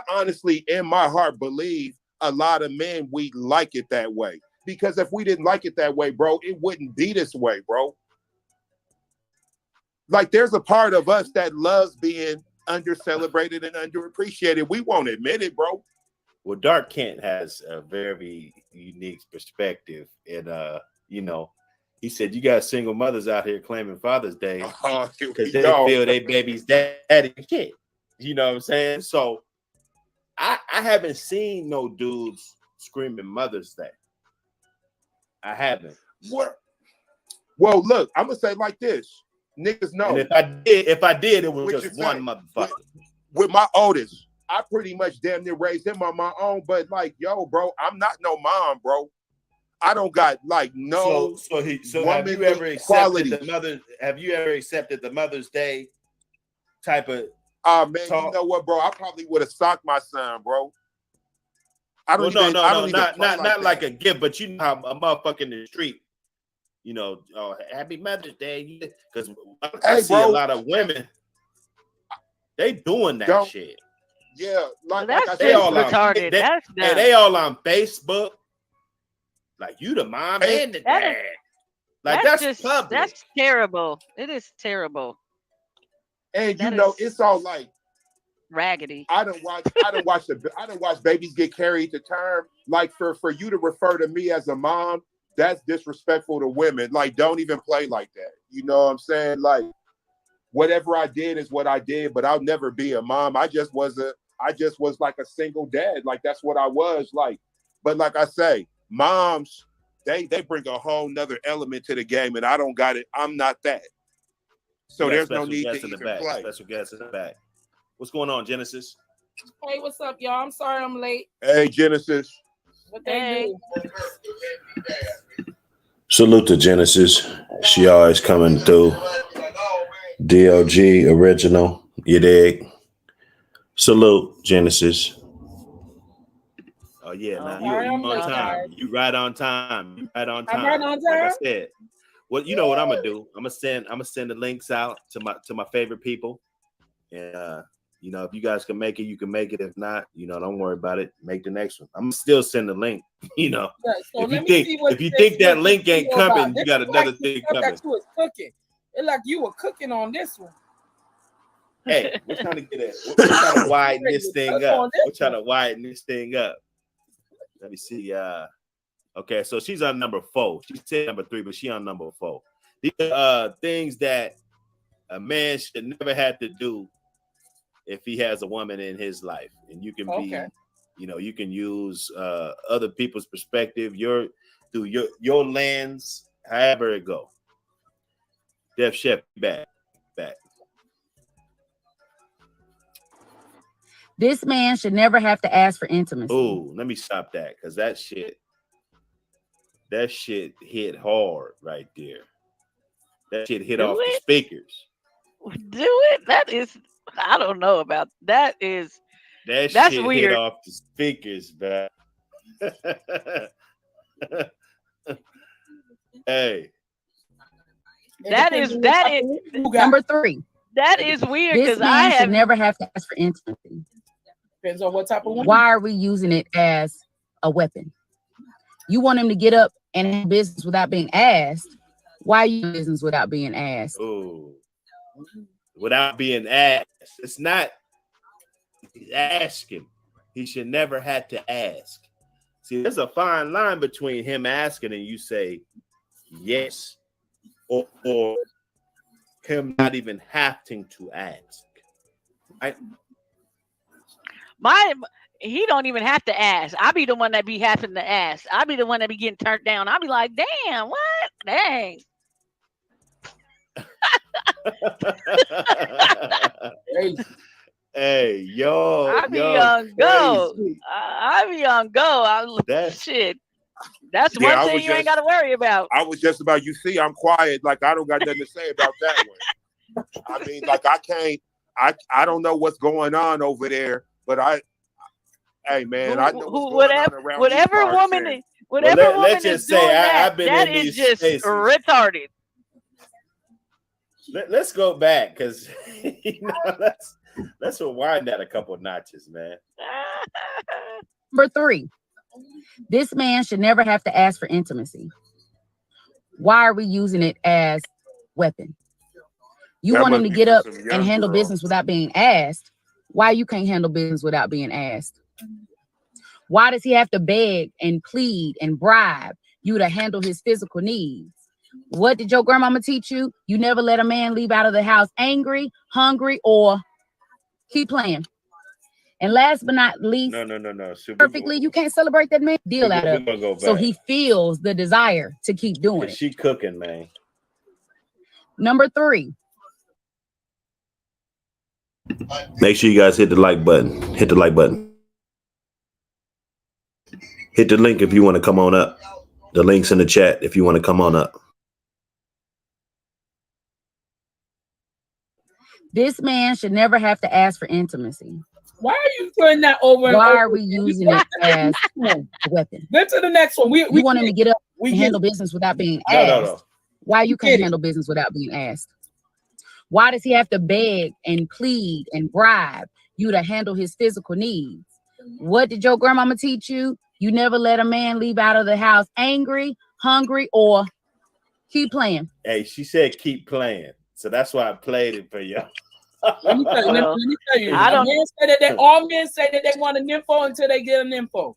in my heart believe a lot of men, we like it that way. Because if we didn't like it that way, bro, it wouldn't be this way, bro. Like there's a part of us that loves being under-celebrated and underappreciated. We won't admit it, bro. Well, Dark Kent has a very unique perspective, and you know, he said you got single mothers out here claiming Father's Day because they feel they baby's daddy kid. You know what I'm saying? So I haven't seen no dudes screaming Mother's Day. I haven't. What? Well, look, I'm gonna say it like this. Niggas know. And if I did, it was just one motherfucker. With my oldest, I pretty much damn near raised him on my own, but like, yo, bro, I'm not no mom, bro. I don't got like no. So have you ever accepted the mother? Have you ever accepted the Mother's Day type of? Man, talk? You know what, bro? I probably would have socked my son, bro. I don't. Not like a gift, but you know how a motherfucker in the street, you know, Happy Mother's Day, because I see a lot of women. They doing that shit. Yeah, like they all retarded. They all on Facebook. Like you the mom and the dad. Like that's just public. That's terrible. It is terrible. And you know, it's all like raggedy. I don't watch babies get carried to term. Like for you to refer to me as a mom, that's disrespectful to women. Like, don't even play like that. You know what I'm saying? Like, whatever I did is what I did, but I'll never be a mom. I just was like a single dad. Like that's what I was like. But like I say, moms, they bring a whole nother element to the game, and I don't got it. I'm not that. So there's no need to even play. Special guests in the back. What's going on, Genesis? Hey, what's up, y'all? I'm sorry I'm late. Hey, Genesis. What they do? Salute to Genesis. She always coming through. DLG original. You dig? Salute, Genesis. Oh yeah, now you on time. You right on time. You right on time. I'm right on time. Like I said. Well, you know what I'm gonna do? I'm gonna send the links out to my favorite people. And you know, if you guys can make it, you can make it. If not, you know, don't worry about it. Make the next one. I'm still send the link. You know, right, so if you think that link ain't coming, you got another thing coming. You was cooking. It's like you were cooking on this one. Hey, we're trying to get it. We're trying to widen this thing up. We're trying to widen this thing up. Let me see. Okay, so she's on number 4. She said number 3, but she on number 4. These are things that a man should never have to do if he has a woman in his life. And you can be, you know, you can use other people's perspective, through your lens, however it go. Def Chef back. This man should never have to ask for intimacy. Oh, let me stop that, because that shit hit hard right there. That shit hit off the speakers. Do it? That is, I don't know about that. That's shit weird. Hit off the speakers, man. Hey. That is number 3. That is weird because I should never have to ask for intimacy. Depends on what type of woman. Why are we using it as a weapon? You want him to get up and have business without being asked. Why are you business without being asked? Oh, without being asked. It's not asking. He should never have to ask. See, there's a fine line between him asking and you say yes, or him not even having to ask. He don't even have to ask. I be the one that be having to ask. I be the one that be getting turned down. I be like, damn, what? Dang. Hey, yo. I be on go. I be on go. Shit. That's one thing you ain't got to worry about. I was just about, you see, I'm quiet. Like, I don't got nothing to say about that one. I mean, like, I don't know what's going on over there, but hey, man, I know whatever woman is doing that is just retarded. Let's go back, because you know, let's rewind that a couple of notches, man. Number 3, this man should never have to ask for intimacy. Why are we using it as weapon? You That want him must to be get for up some and young handle girl. business without being asked. Why you can't handle business without being asked? Why does he have to beg and plead and bribe you to handle his physical needs? What did your grandmama teach you? You never let a man leave out of the house angry, hungry, or keep playing. And last but not least, No. perfectly, you can't celebrate that man deal out of We're gonna go so back. he feels the desire to keep doing it. She cooking, man. Number 3, Make sure you guys hit the like button. Hit the like button. Hit the link if you want to come on up. The link's in the chat if you want to come on up. this man should never have to ask for intimacy. Why are you putting that over and Why over? are we using it as a weapon? Get to the next one. You want him to get up we and get handle it. business without being asked. No. Why you Get can't it. handle business without being asked? Why does he have to beg and plead and bribe you to handle his physical needs? What did your grandmama teach you? You never let a man leave out of the house angry, hungry, or keep playing. Hey, she said keep playing. So that's why I played it for y'all. Let me tell you. I don't- Men say that all men say that they want an info until they get an info.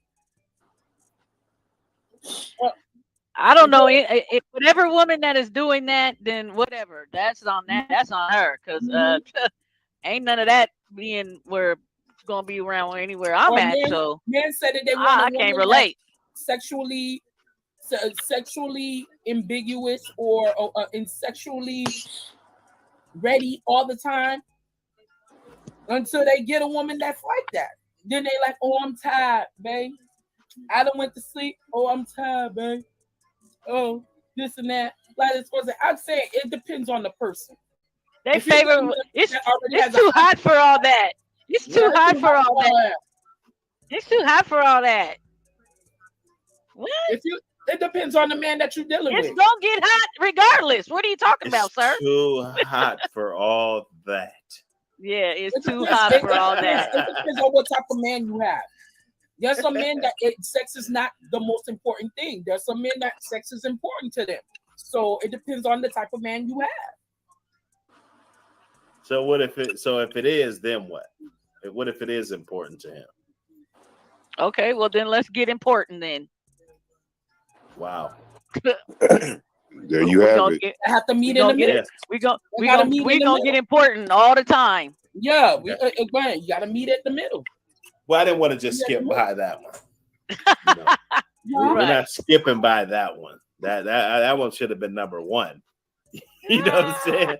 I don't know. If whatever woman that is doing that, then whatever. That's on that. That's on her. Because ain't none of that being where it's gonna be around anywhere I'm Well, at. men- So Men say that they want I a can't woman relate. that's sexually ambiguous or sexually ready all the time until they get a woman that's like that. Then they like, oh, I'm tired, babe. I done went to sleep. Oh, I'm tired, babe. Oh, this and that. Like it's supposed to. I'd say it depends on the person. They If you're favor. someone It's that already has a too hot for all that. It's too Yeah, hot it's for all hot that. It's too hot for all that. What? It depends on the man that you're dealing It's with. gonna get hot regardless. What are you talking about, sir? Too hot for all that. Yeah, it's It too depends- hot it for all depends- that. It depends on what type of man you have. There's some men that sex is not the most important thing. There's some men that sex is important to them. So it depends on the type of man you have. So what if it? So if it is, then what? What if it is important to him? Okay, well then let's get important then. Wow. There you have it. I have to meet in gonna the get middle. it. We gonna gotta meet in the get middle. important all the time. Yeah, man, you got to meet at the middle. Well, I didn't want to just skip by that one. You know, we're not skipping by that one. That one should have been number 1. You know what I'm saying?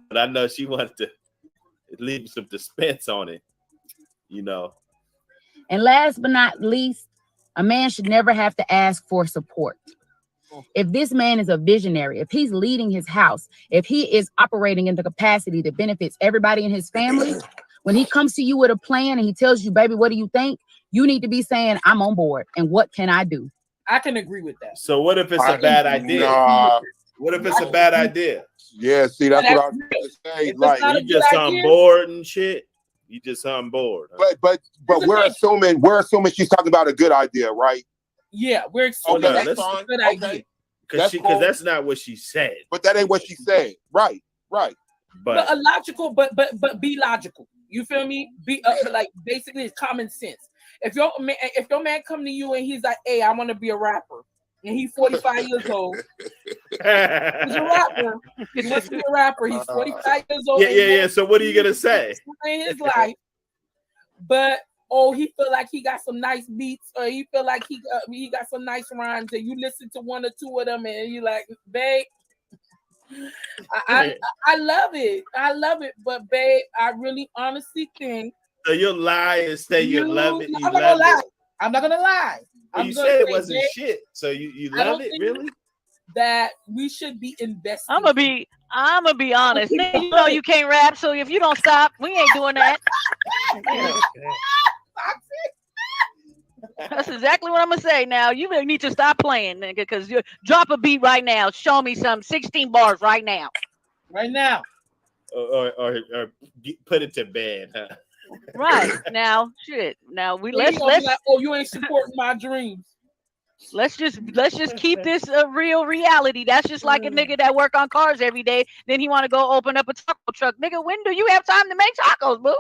But I know she wanted to leave some suspense on it. You know. And last but not least, a man should never have to ask for support. If this man is a visionary, if he's leading his house, if he is operating in the capacity that benefits everybody in his family, when he comes to you with a plan and he tells you, baby, what do you think? You need to be saying, I'm on board. And what can I do? I can agree with that. So what if it's a bad idea? Nah. What if it's a bad idea? Yeah, see, that's what I was going to say. Like, You just on board and shit. You just on board. but we're assuming she's talking about a good idea, right? Yeah, we're Okay, that's that's a fine. good Okay. idea. Because cool. that's not what she said. But that ain't what she said. Right. But a logical, but be logical. You feel me? Be like basically it's common sense. If your man come to you and he's like, "Hey, I want to be a rapper," and he's 45 years old, he's a rapper. He wants to be a rapper. He's 45 years old. Yeah. So what are you gonna say? In his life, but he feel like he got some nice beats, or he feel like he got some nice rhymes, and you listen to 1 or 2 of them, and you like, babe. I love it. I love it. But babe, I really honestly think. So you'll lie and say you love it. I'm not gonna lie. I'm not gonna lie. Well, you said it wasn't shit. So you love it, really? That we should be investing. I'm gonna be honest. Nigga, you know you can't rap, so if you don't stop, we ain't doing that. That's exactly what I'm gonna say. Now you need to stop playing, nigga, because you drop a beat right now. Show me some 16 bars right now. Right now. Or put it to bed, huh? Right now, shit. Now let's like, oh, you ain't supporting my dreams. Let's just keep this a real reality. That's just like a nigga that work on cars every day. Then he want to go open up a taco truck. Nigga, when do you have time to make tacos, boo?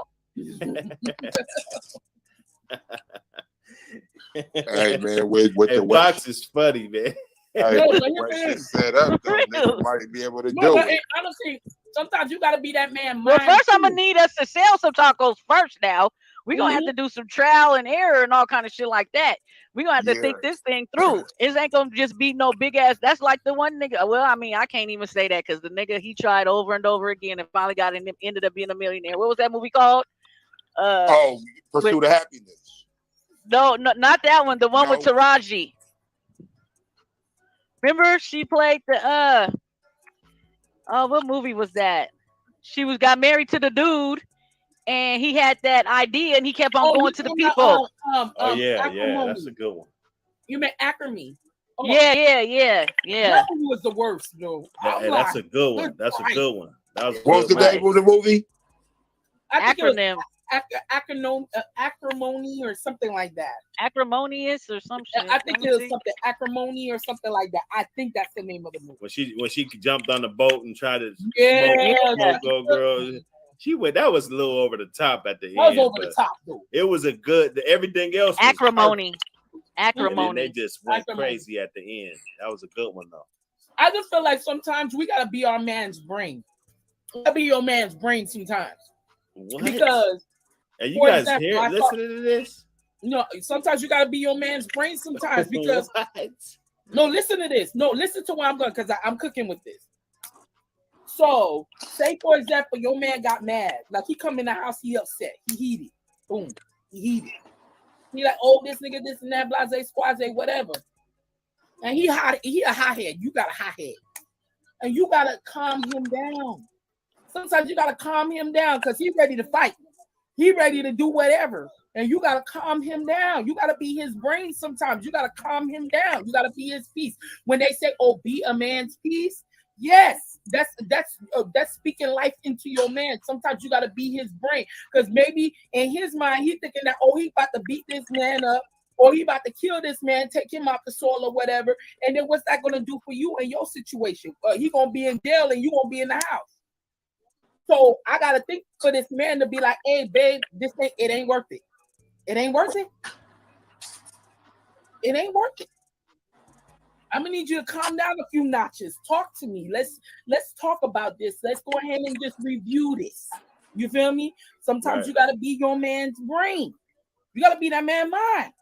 Hey man, with Hey, the way, box is funny, man. hey, No, with but the you're way saying- shit's set up, though, Real. niggas might be able to No, do but it. honestly, sometimes you gotta be that man. Well, mind, first I'm too. gonna need us to sell some tacos first. Now we're gonna have Mhm. to do some trial and error and all kind of shit like that. We're gonna have to think Yeah. this thing through. It ain't gonna just be no big ass. That's like the one nigga. Well, I mean, I can't even say that because the nigga he tried over and over again and finally ended up being a millionaire. What was that movie called? Oh, Pursuit of Happiness. No, not that one. The one with No. Taraji. Remember she played the oh, what movie was that? She got married to the dude, and he had that idea, and he kept on going to the people. Oh yeah, Acrimony. that's a good one. You meant Acrimony. Oh, Yeah. That one was the worst, though. Hey, that's a good one. That's a good one. That was a What was good the one. name of the movie? I think it was Acronym, acrimony or something like that. acrimonious or some shit. I think Let me it was see. something acrimony or something like that. I think that's the name of the movie. When she jumped on the boat and tried to Yeah, smoke Go Girl. She went. That was a little over the top at the that was end. over but the top, though. It was a good. Everything else was Acrimony. perfect. And then they Acrimony. just went Acrimony. crazy at the end. That was a good one though. I just feel like sometimes we gotta be our man's brain. We gotta be your man's brain sometimes. What? Because And you for guys example, here I listening to this? sometimes you gotta be your man's brain sometimes because What? no, listen to this. No, listen to where I'm going because I'm cooking with this. So, say for example, your man got mad. Like he come in the house, he upset, he heated. Boom, he heated. He like, oh, this nigga, this and that, blase, squaze, whatever. And he a hothead. You got a hothead. And you gotta calm him down. Sometimes you gotta calm him down because he's ready to fight. He ready to do whatever. And you gotta calm him down. You gotta be his brain sometimes. You gotta calm him down. You gotta be his peace. When they say, oh, be a man's peace, yes, that's speaking life into your man. Sometimes you gotta be his brain. Because maybe in his mind, he's thinking that, oh, he about to beat this man up, or he about to kill this man, take him off the soil or whatever. And then what's that gonna do for you in your situation? He gonna be in jail and you gonna be in the house. So I gotta think for this man to be like, hey, babe, this thing, it ain't worth it. It ain't worth it. It ain't worth it. I'm gonna need you to calm down a few notches. Talk to me. Let's talk about this. Let's go ahead and just review this. You feel me? Sometimes Right. you gotta be your man's brain. You gotta be that man's mind.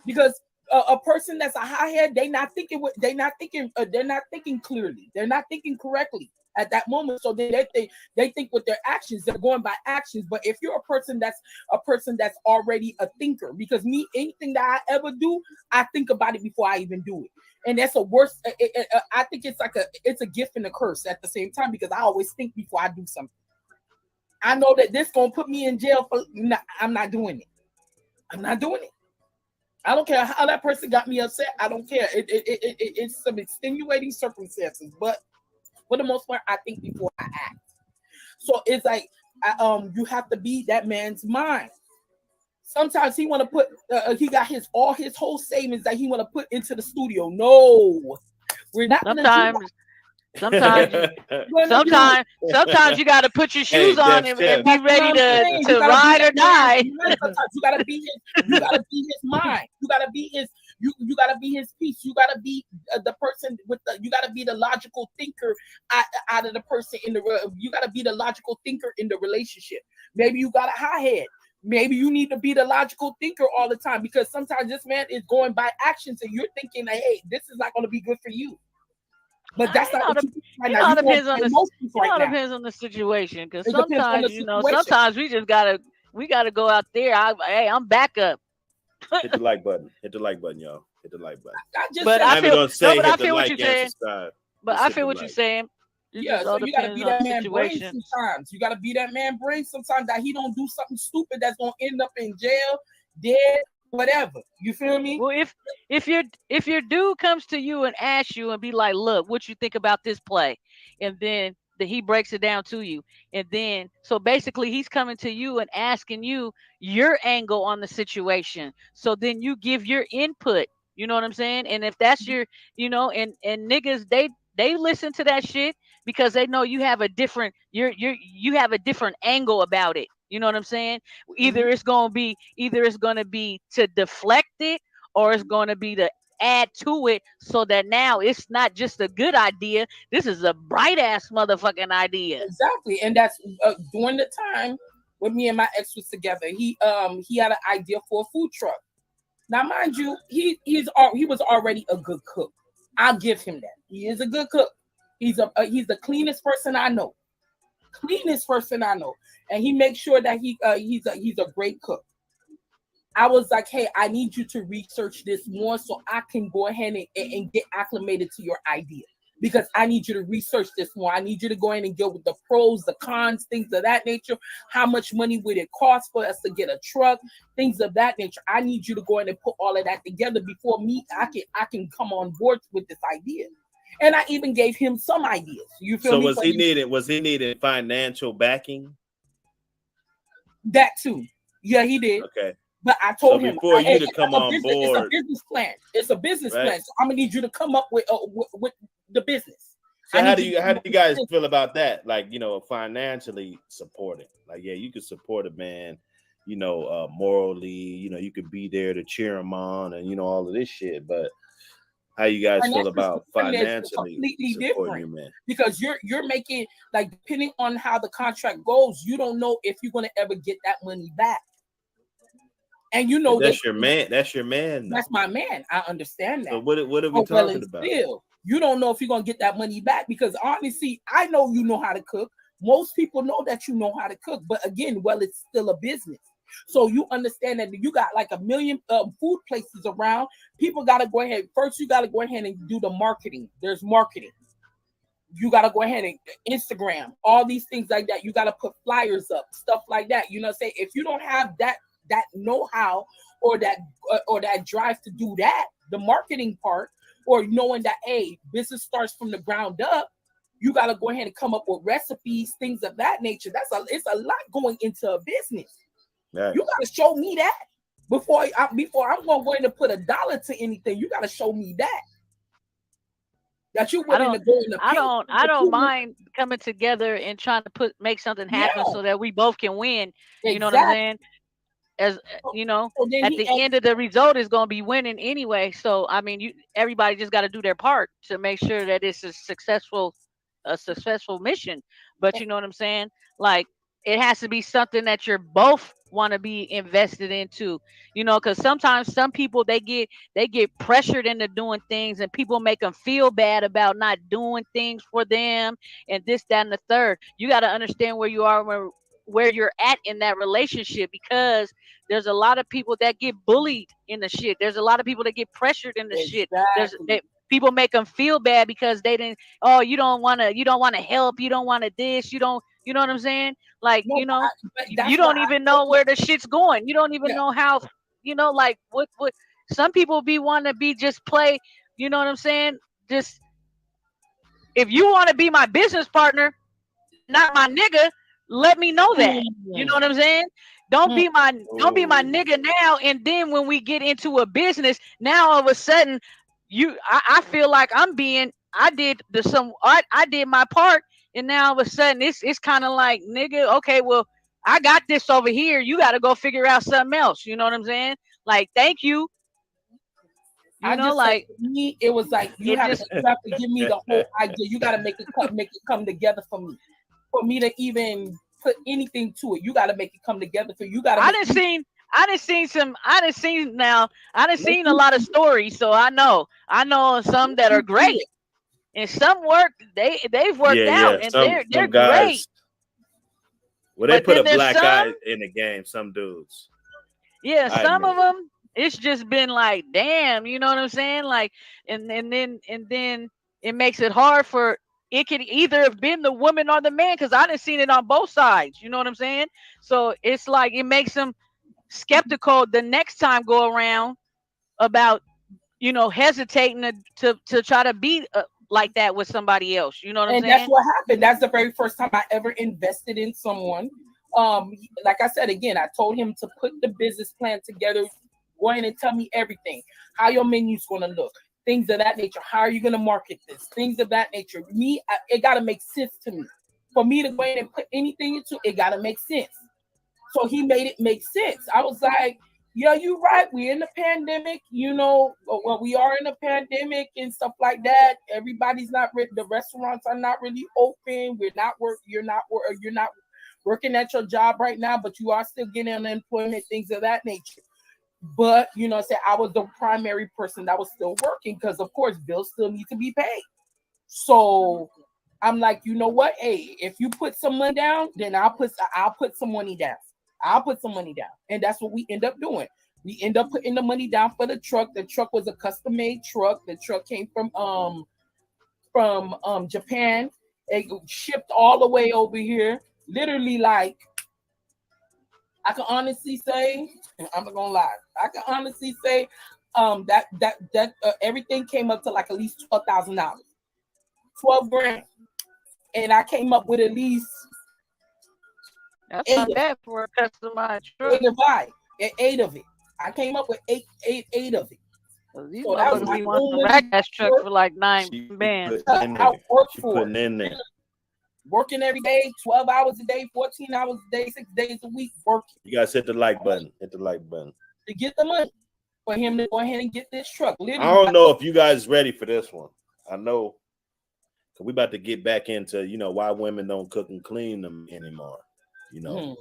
Because a person that's a hothead, they're not thinking clearly. They're not thinking correctly at that moment. So they think with their actions, they're going by actions. But if you're a person that's already a thinker, because me, anything that I ever do, I think about it before I even do it. And that's a worse. I think it's a gift and a curse at the same time because I always think before I do something. I know that this gonna put me in jail for. I'm not doing it. I'm not doing it. I don't care how that person got me upset. I don't care. It's some extenuating circumstances, but for the most part, I think before I act. So it's like, you have to be that man's mind. Sometimes he want to put, he got all his whole savings that he want to put into the studio. No, we're not. Sometimes you got to put your shoes on and be ready to ride or die. Sometimes you got to be his mind. You got to be his. You got to be his peace. You got to be the person you got to be the logical thinker out of the person you got to be the logical thinker in the relationship. Maybe you got a high head. Maybe you need to be the logical thinker all the time because sometimes this man is going by actions and you're thinking, hey, this is not going to be good for you. But that's not what you think right now. It depends on the situation because sometimes sometimes we just gotta go out there. I'm back up. Hit the like button. Hit the like button, y'all. Hit the like button. I feel what you're saying. But Just I feel what you're saying. Yeah, so you gotta be that man brain sometimes. You gotta be that man brain sometimes that he don't do something stupid that's gonna end up in jail, dead, whatever. You feel me? Well, if your dude comes to you and asks you and be like, look, what you think about this play? And then he breaks it down to you. And then so basically he's coming to you and asking you your angle on the situation. So then you give your input. You know what I'm saying? And if that's your, you know, and niggas, they listen to that shit because they know you have a different you have a different angle about it. You know what I'm saying? Either it's gonna be to deflect it, or it's gonna be to add to it, so that now it's not just a good idea. This is a bright ass motherfucking idea. Exactly, and that's during the time when me and my ex was together. He had an idea for a food truck. Now, mind you, he was already a good cook. I'll give him that. He is a good cook. He's the cleanest person I know. And he makes sure that he's a great cook. I was like, hey, I need you to research this more so I can go ahead and get acclimated to your idea, because I need you to research this more. I need you to go in and get with the pros, the cons, things of that nature. How much money would it cost for us to get a truck? Things of that nature. I need you to go in and put all of that together before I can come on board with this idea. And I even gave him some ideas. You feel me? So was he needing financial backing? That too. Yeah, he did. Okay. But I told him before you to come on board, it's a business plan. It's a business plan. So I'm gonna need you to come up with the business. So how do you guys feel about that? Like, you know, financially supporting. Like, yeah, you can support a man, you know, morally. You know, you could be there to cheer him on, and you know all of this shit. But how you guys feel about financially completely supporting different, your man? Because you're making, like, depending on how the contract goes, you don't know if you're gonna ever get that money back. And you know that's your man. That's your man. That's my man. I understand that. So what are we talking about? Still, you don't know if you're gonna get that money back, because honestly, I know you know how to cook. Most people know that you know how to cook, but again, well, it's still a business. So you understand that you got like a million food places around. People got to go ahead. First, you got to go ahead and do the marketing. There's marketing. You got to go ahead and Instagram, all these things like that. You got to put flyers up, stuff like that. You know, say if you don't have that know-how or that drive to do that, the marketing part, or knowing that, hey, business starts from the ground up, you got to go ahead and come up with recipes, things of that nature. It's a lot going into a business. Right. You got to show me that before I'm going to go in and put $1 to anything. You got to show me that you willing to go in the I don't mind coming together and trying to make something happen so that we both can win. Exactly. You know what I'm saying? As you know, at the end of the result is going to be winning anyway. So I mean, everybody just got to do their part to make sure that it's a successful mission. But you know what I'm saying? Like, it has to be something that you're both want to be invested into, you know, because sometimes some people they get pressured into doing things, and people make them feel bad about not doing things for them, and this, that, and the third. You got to understand where you are, where you're at in that relationship, because there's a lot of people that get bullied in the shit. There's a lot of people that get pressured in the shit. People make them feel bad because they didn't. Oh, you don't want to help. You don't want to this. You don't. You know what I'm saying? Like, no, you know, you don't even know where the shit's going. You don't even know how. You know, like what some people want to be just play. You know what I'm saying? Just, if you want to be my business partner, not my nigga, let me know that. You know what I'm saying? Don't be my nigga now, and then when we get into a business, now all of a sudden I feel like I did my part, and now all of a sudden it's kind of like, nigga, okay, well, I got this over here, you got to go figure out something else. You know what I'm saying? Like, thank you. You know, like, me, it was like you have to give me the whole idea. You got to make it come together for me to even put anything to it. You got to make it come together for you. I done seen a lot of stories, so I know some that are great, and some work. They've worked out, and they're great. Well, they put a black eye in the game. Some dudes. Yeah, some of them. It's just been like, damn, you know what I'm saying? Like, and then it makes it hard for. It could either have been the woman or the man, because I done seen it on both sides. You know what I'm saying? So it's like, it makes them skeptical the next time go around about, you know, hesitating to try to be like that with somebody else. You know what I'm saying? And that's what happened. That's the very first time I ever invested in someone. Like I said, again, I told him to put the business plan together, Go in and tell me everything. How your menu's gonna look. Things of that nature. How are you gonna market this? Things of that nature. It gotta make sense to me. For me to go in and put anything into it, gotta make sense. So he made it make sense. I was like, yeah, you're right. We're in the pandemic, you know. Well, we are in a pandemic and stuff like that. Everybody's not the restaurants are not really open. You're not working at your job right now, but you are still getting unemployment, things of that nature. But you know, I was the primary person that was still working because, of course, bills still need to be paid. So I'm like, you know what? Hey, if you put some money down, then I'll put some money down. I'll put some money down. And that's what we end up doing. We end up putting the money down for the truck. The truck was a custom-made truck. The truck came from Japan. It shipped all the way over here. Literally, like, I can honestly say, I'm not gonna lie. I can honestly say that everything came up to like at least $12,000. 12 grand. And I came up with at least That's not bad for a customized truck. 8 of it. I came up with eight of it. These so that was my only rack-ass truck for like 9 bands. I worked for putting in there. Working every day, 12 hours a day, 14 hours a day, 6 days a week working. You guys hit the like button. Hit the like button. To get the money for him to go ahead and get this truck. Literally, I don't know if you guys ready for this one. I know we about to get back into, you know, why women don't cook and clean them anymore. You know,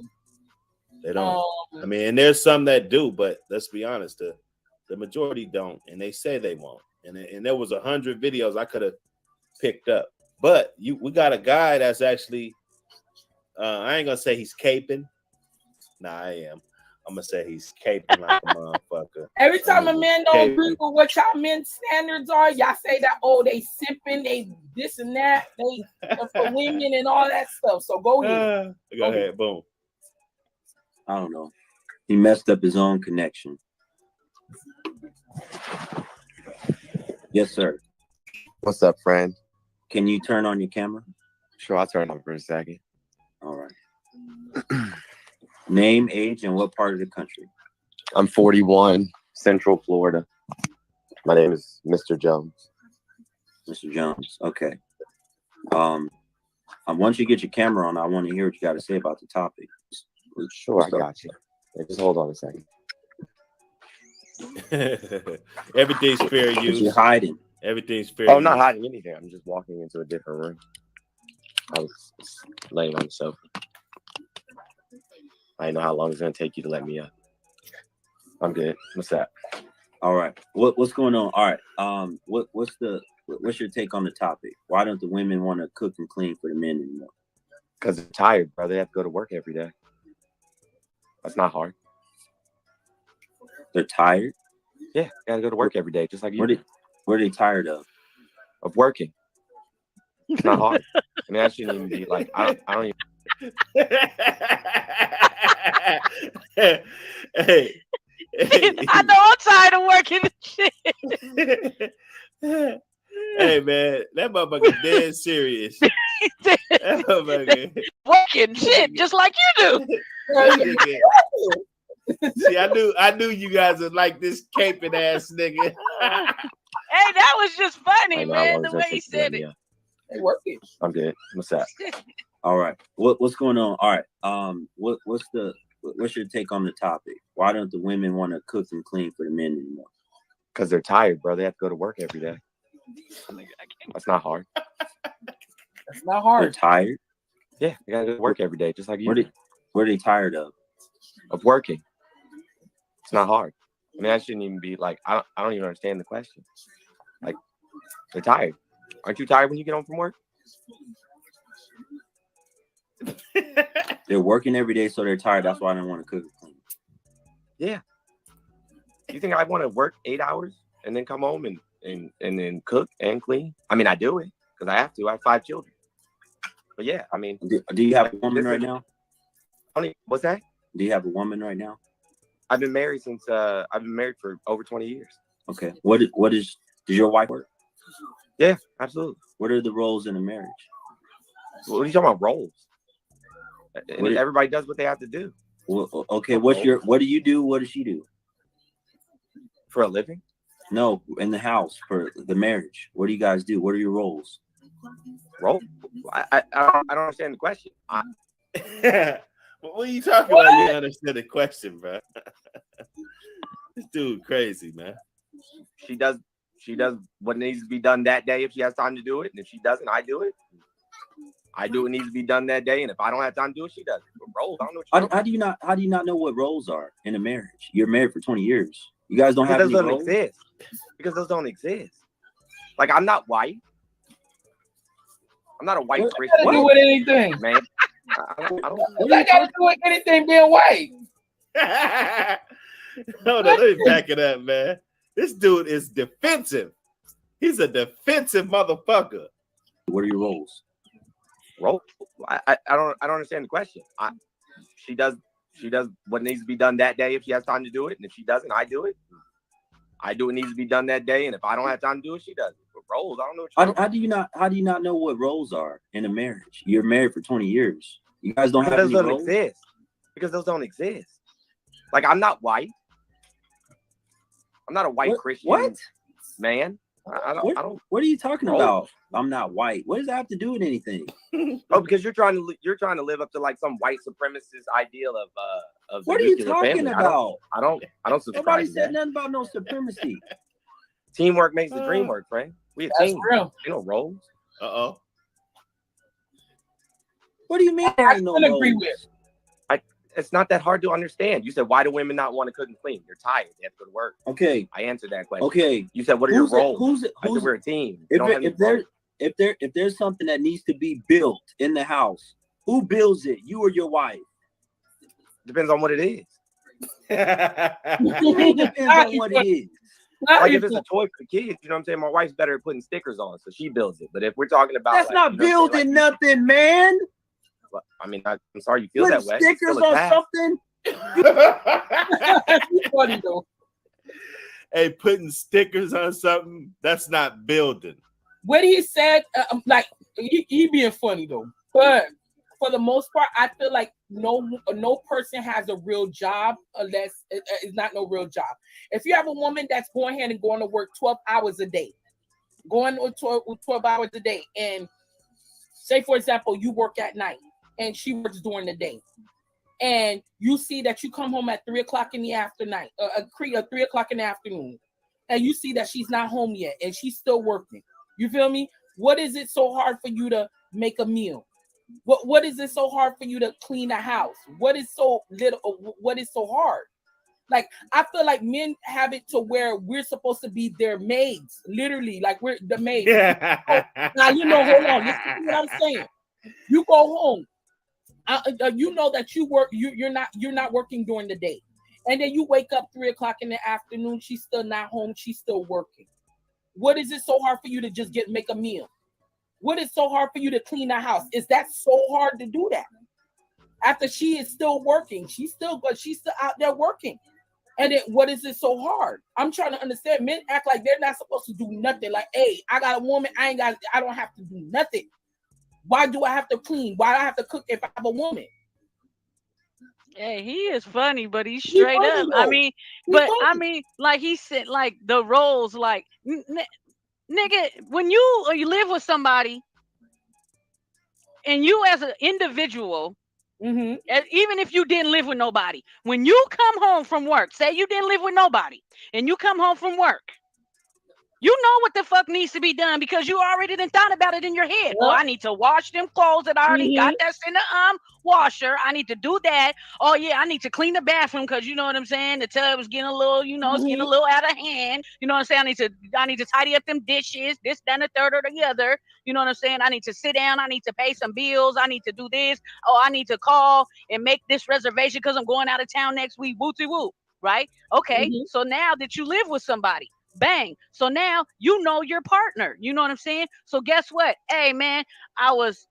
they don't. I mean, and there's some that do, but let's be honest, the majority don't, and they say they won't. And there was 100 videos I could have picked up, but we got a guy that's actually, I ain't gonna say he's caping. Nah, I am. I'm gonna say he's caping like a motherfucker. Every time a man don't agree with what y'all men's standards are, y'all say that, oh, they simping, they this and that, they for women and all that stuff. So go ahead. Go ahead, boom. I don't know. He messed up his own connection. Yes, sir. What's up, friend? Can you turn on your camera? Sure, I'll turn on for a second. All right. Name, age, and what part of the country? I'm 41, Central Florida. My name is Mr. Jones. Mr. Jones. Okay. Once you get your camera on, I want to hear what you got to say about the topic. Sure, I got you. Yeah, just hold on a second. Everything's fair use. You're hiding. Everything's fair. Oh, I'm not hiding anything. I'm just walking into a different room. I was laying on the sofa. I didn't know how long it's gonna take you to let me up. I'm good. What's that? All right. What's going on? All right. What's your take on the topic? Why don't the women want to cook and clean for the men anymore? Because they're tired, bro. They have to go to work every day. That's not hard. They're tired? Yeah, they gotta go to work every day, just like you. What are they tired of? Of working. It's not hard. I mean, that shouldn't even be like, I don't even. Hey. I know I'm tired of working this shit. Hey man, that motherfucker dead serious. That motherfucker working shit just like you do. See, I knew you guys would like this caping ass nigga. Hey, that was just funny, man. The way he said it. Hey, working. I'm good. What's that? All right. What's going on? All right. What's your take on the topic? Why don't the women want to cook and clean for the men anymore? Because they're tired, bro. They have to go to work every day. That's not hard. That's not hard. They're tired? Yeah, they gotta go to work every day, just like you. What are they tired of? Of working. It's not hard. I mean, that shouldn't even be like, I don't even understand the question. Like, they're tired. Aren't you tired when you get home from work? They're working every day, so they're tired. That's why I don't want to cook and clean. Yeah. You think I want to work 8 hours and then come home and then cook and clean? I mean, I do it because I have to. I have 5 children. But yeah, I mean. Do you have a woman right now? What's that? Do you have a woman right now? I've been married for over 20 years. Okay. Does your wife work? Yeah, absolutely. What are the roles in a marriage? What are you talking about, roles? Everybody does what they have to do. Well, okay, what do you do? What does she do? For a living? No, in the house for the marriage. What do you guys do? What are your roles? Role? I don't understand the question. What are you talking about? You understand the question, bro. This dude crazy, man. She does what needs to be done that day if she has time to do it, and if she doesn't, I do it. I do what needs to be done that day, and if I don't have time to do it, she does it. But roles, I don't know what How do you not know what roles are in a marriage? You're married for 20 years. You guys don't have those any don't roles? exist. Because those don't exist. Like, I'm not white. I'm not a white Christian. What do with anything, man? I don't What that got to do with anything being white? Hold on, let me back it up, man. This dude is defensive. He's a defensive motherfucker. What are your roles? Role? I don't understand the question. She does what needs to be done that day if she has time to do it, and if she doesn't, I do it. I do what needs to be done that day, and if I don't have time to do it, she does it. But roles, I don't know what How do you not know what roles are in a marriage? You're married for 20 years. You guys don't have those any don't roles? exist. Because those don't exist. Like, I'm not white. I'm not a white Christian man. I don't. What are you talking about? I'm not white. What does that have to do with anything? Oh, because you're trying to live up to like some white supremacist ideal of. What are you talking about? I don't subscribe. Nobody to said that. nothing about no supremacy. Teamwork makes the dream work, Frank. We a That's team. real. You know roles. What do you mean? I ain't no can agree roles? with. It's not that hard to understand. You said, why do women not want to cook and clean? You're tired. They have to go to work. Okay. I answered that question. Okay. You said, what are your roles? I said, we're a team. If there's something that needs to be built in the house, who builds it? You or your wife? Depends on what it is. It depends on what it is. Like if it's a toy for the kids, you know what I'm saying? My wife's better at putting stickers on, so she builds it. But if we're talking about That's not building nothing, man. I mean, I'm sorry you feel Put that way. stickers on something. Funny though. Hey, putting stickers on something, that's not building. What he said, like he being funny though, but for the most part, I feel like no person has a real job unless it's not no real job. If you have a woman that's going ahead and going to work 12 hours a day, going 12 hours a day, and say for example you work at night and she works during the day, and you see that you come home at 3 o'clock in the afternoon, 3 o'clock in the afternoon, and you see that she's not home yet and she's still working. You feel me? What is it so hard for you to make a meal? What is it so hard for you to clean a house? What is so hard? Like, I feel like men have it to where we're supposed to be their maids, literally, like we're the maids. Now, hold on, listen to what I'm saying. You go home. You know that you work. You're not working during the day, and then you wake up 3 o'clock in the afternoon. She's still not home. She's still working. What is it so hard for you to just make a meal? What is so hard for you to clean the house? Is that so hard to do that? After she is still working, she's still out there working. And then what is it so hard? I'm trying to understand. Men act like they're not supposed to do nothing. Like, hey, I got a woman. I don't have to do nothing. Why do I have to clean? Why do I have to cook if I have a woman? Hey, he is funny, but he's straight up. Though. I mean, like he said, like the roles, like nigga, when you live with somebody and you as an individual, even if you didn't live with nobody, when you come home from work, say you didn't live with nobody and you come home from work, you know what the fuck needs to be done because you already done thought about it in your head. Oh, I need to wash them clothes that I already got that's in the washer. I need to do that. Oh yeah, I need to clean the bathroom because you know what I'm saying. The tub is getting a little, it's getting a little out of hand. You know what I'm saying? I need to tidy up them dishes, this, that, and the third or the other. You know what I'm saying? I need to sit down. I need to pay some bills. I need to do this. Oh, I need to call and make this reservation because I'm going out of town next week. Wooty woo, right? Okay. So now that you live with somebody. Bang. So now you know your partner. You know what I'm saying? So guess what? Hey, man, I was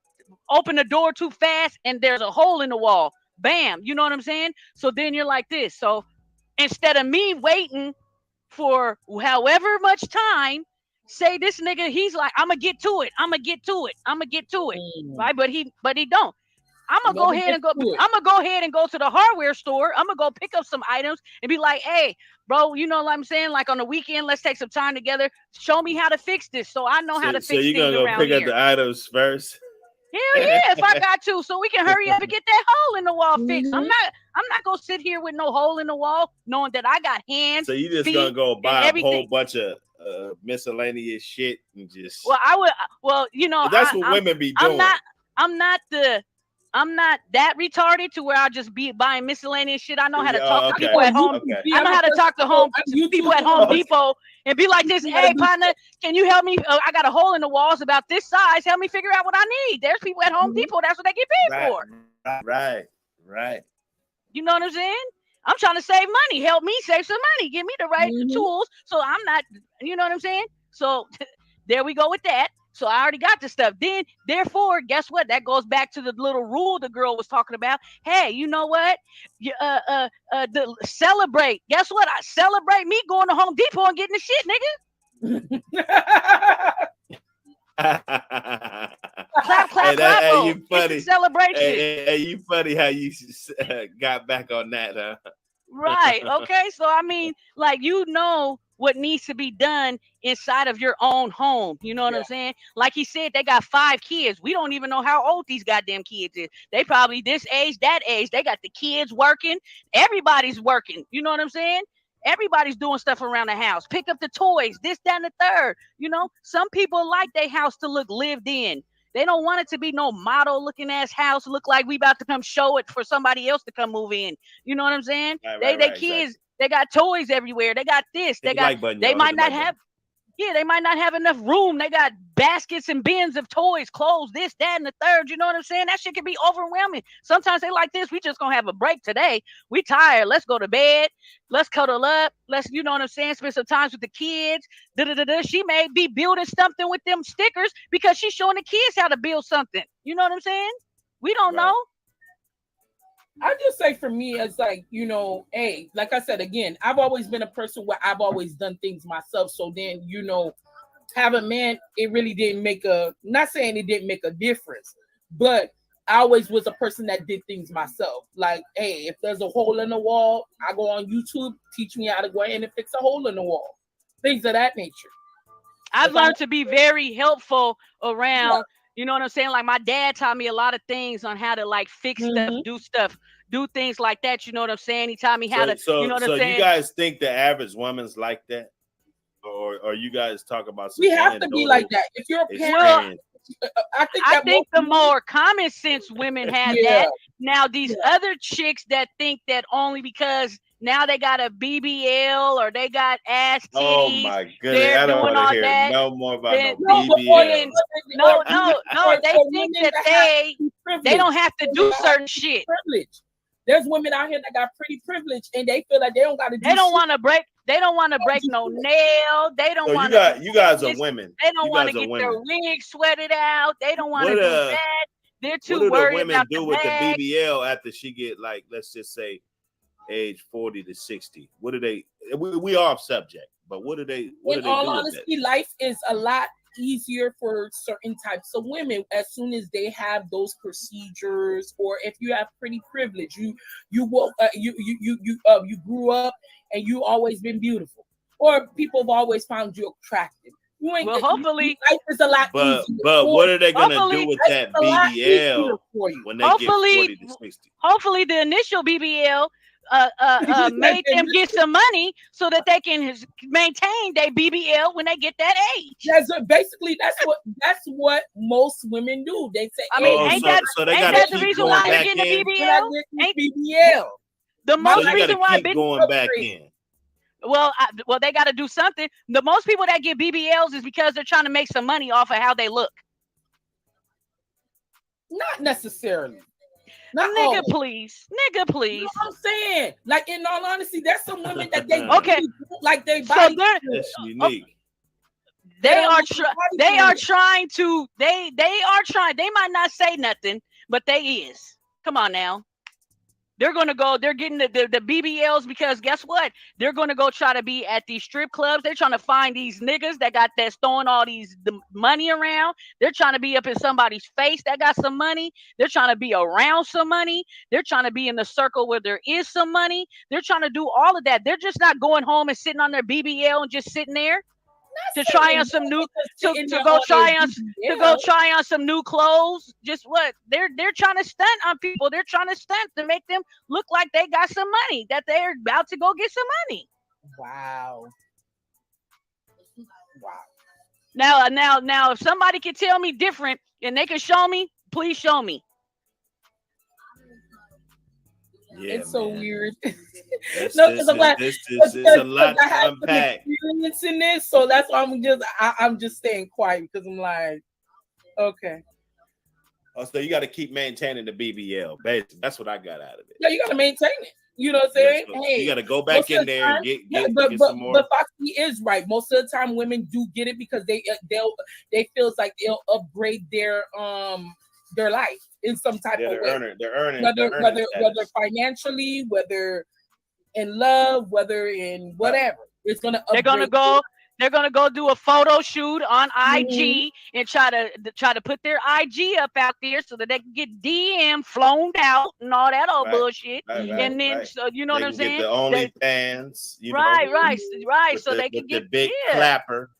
open the door too fast and there's a hole in the wall. Bam. You know what I'm saying? So then you're like this. So instead of me waiting for however much time, say this nigga, he's like, I'm going to get to it. Right? But he don't. I'm gonna go ahead and go. Do it. I'm gonna go ahead and go to the hardware store. I'm gonna go pick up some items and be like, "Hey, bro, you know what I'm saying? Like on the weekend, let's take some time together. Show me how to fix this, so I know how to fix So you're things gonna go around pick here." up the items first? Hell yeah, if I got to, so we can hurry up and get that hole in the wall fixed. I'm not gonna sit here with no hole in the wall, knowing that I got hands. So you just feet, gonna go and buy a everything. whole bunch of miscellaneous shit and just. Well, I would. Well, you know, that's what women be doing. I'm not that retarded to where I'll just be buying miscellaneous shit. I know how to talk to people at home. I know how to talk to people at Home Depot and be like this. Hey, partner, can you help me? I got a hole in the walls about this size. Help me figure out what I need. There's people at Home Depot. That's what they get paid for. Right. You know what I'm saying? I'm trying to save money. Help me save some money. Give me the right tools. So I'm not, you know what I'm saying? So there we go with that. So I already got the stuff. Then, therefore, guess what? That goes back to the little rule the girl was talking about. Hey, you know what? Celebrate. Guess what? I celebrate me going to Home Depot and getting the shit, nigga. Clap, clap. You funny. Celebration. Hey, you funny how you got back on that, huh? Right. Okay. So I mean, like, you know what needs to be done inside of your own home. You know what I'm saying? Like he said, they got 5 kids. We don't even know how old these goddamn kids is. They probably this age, that age. They got the kids working. Everybody's working. You know what I'm saying? Everybody's doing stuff around the house. Pick up the toys, this, that, and the third. You know, some people like their house to look lived in. They don't want it to be no model looking ass house. Look like we about to come show it for somebody else to come move in. You know what I'm saying? They kids, exactly. They got toys everywhere. They got this. They got. They might not have. Yeah, they might not have enough room. They got baskets and bins of toys, clothes, this, that, and the third. You know what I'm saying? That shit can be overwhelming. Sometimes they like this. We just gonna have a break today. We tired. Let's go to bed. Let's cuddle up. Let's, you know what I'm saying? Spend some time with the kids. She may be building something with them stickers because she's showing the kids how to build something. You know what I'm saying? We don't know. I just say for me, it's like, you know, hey, like I said, again, I've always been a person where I've always done things myself. So then, you know, have a man, it really didn't make not saying it didn't make a difference, but I always was a person that did things myself. Like, hey, if there's a hole in the wall, I go on YouTube, teach me how to go in and fix a hole in the wall. Things of that nature. I've learned to be very helpful around, you know what I'm saying? Like, my dad taught me a lot of things on how to, like, fix stuff, do things like that. You know what I'm saying? He taught me how to, you know what I'm saying? So you guys think the average woman's like that? Or you guys talk about some we have to be like that. If you're a parent, I think the more common sense women have that. Now, these other chicks that think that only because now they got a BBL or they got ass titties. Oh my goodness! I don't want to hear no more about no BBL. No. They think that they don't have to do certain shit. Privilege. There's women out here that got pretty privilege, and they feel like they don't got to. They don't want to break. They don't want to break no nail. They don't want to. You guys are women. They don't want to get their wig sweated out. They don't want to do that. They're too worried about the women do with the BBL after she get, like, let's just say, age 40 to 60. What do they? We are off subject, but what do they? In all honesty, life is a lot easier for certain types of women as soon as they have those procedures, or if you have pretty privilege, you grew up and you always been beautiful, or people have always found you attractive. Well, hopefully life is a lot easier. But what are they gonna do with that BBL when they get 40 to 60? Hopefully the initial BBL make them get some money so that they can maintain their BBL when they get that age. That's what most women do. They say, I mean, ain't that the reason why they're getting the BBL? The most reason why keep going back in. Well, they got to do something. The most people that get BBLs is because they're trying to make some money off of how they look. Not necessarily. Nigga, please. You know what I'm saying? Like, in all honesty, there's some women that they like they body. That's unique. They are trying. They might not say nothing, but they is. Come on now. They're going to go, they're getting the BBLs because guess what? They're going to go try to be at these strip clubs. They're trying to find these niggas that's throwing all the money around. They're trying to be up in somebody's face that got some money. They're trying to be around some money. They're trying to be in the circle where there is some money. They're trying to do all of that. They're just not going home and sitting on their BBL and just sitting there to try on some new to go try on some new clothes. Just what they're trying to stunt on people. They're trying to stunt to make them look like they got some money, that they're about to go get some money. Wow. Now if somebody can tell me different and they can show me, please show me. Yeah, it's so weird. This is a lot to unpack. Experience in this, so that's why I'm just staying quiet because I'm like, okay. Oh, so you got to keep maintaining the BBL. Basically, that's what I got out of it. Yeah, you got to maintain it. You know what I'm saying? Yeah, so hey, you got to go back in there and get some more. But Foxy is right. Most of the time, women do get it because they feel like they'll upgrade their life in some type of way. They're earning whether financially, whether in love, whether in whatever. It's gonna they're gonna go do a photo shoot on IG and try to put their IG up out there so that they can get DM flown out and all that old bullshit. And then so you know what I'm saying? Get the OnlyFans, right. So they can get the big clapper.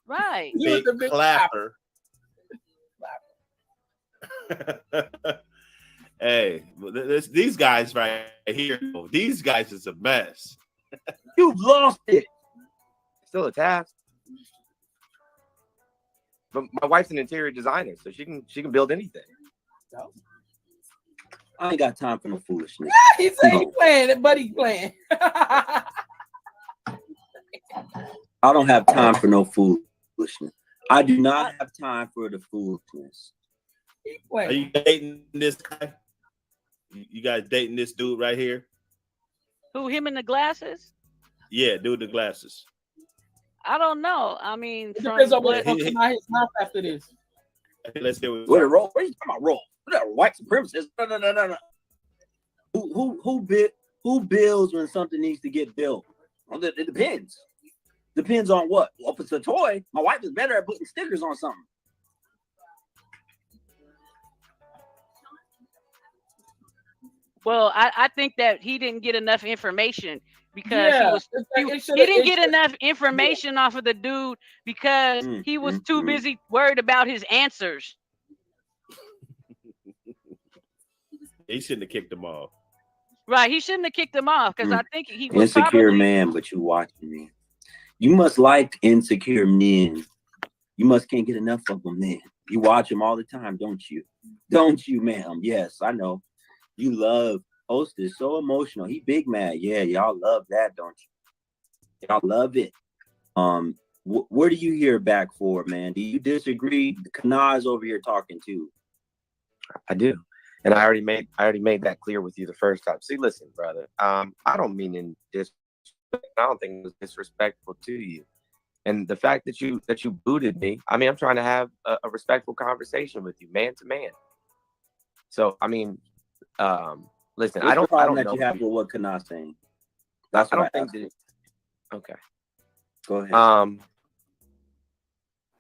Right. Big clapper. Hey, these guys right here, these guys is a mess. You've lost it. Still a task. But my wife's an interior designer, so she can build anything. I ain't got time for no foolishness. He said he's playing, but he's playing. I don't have time for no foolishness. I do not have time for the foolishness. Are you dating this guy? You guys dating this dude right here? Who, him in the glasses? Yeah, dude, the glasses. I don't know. I mean, it depends on what comes out his mouth after this. Let's hear what roll. What are you talking about? Roll? White supremacists? No. Who builds when something needs to get built? Well, it depends. Depends on what. Well, if it's a toy, my wife is better at putting stickers on something. Well, I think that he didn't get enough information because he didn't get enough information off of the dude because he was too busy worried about his answers. He shouldn't have kicked him off. Right, he shouldn't have kicked him off because I think he was insecure man, but you watching me. You must like insecure men. You must can't get enough of them, man. You watch them all the time, don't you? Don't you, ma'am? Yes, I know. You love Hostess, so emotional. He big mad. Yeah, y'all love that, don't you? Y'all love it. Where do you hear back for, man? Do you disagree? Kanaz over here talking too. I do. And I already made that clear with you the first time. See, listen, brother. I don't mean in disrespect. I don't think it was disrespectful to you. And the fact that you booted me, I mean, I'm trying to have a respectful conversation with you, man to man. So, I mean, listen, I don't know you have with what Kanaz saying. That's what I don't think that. Okay. Go ahead.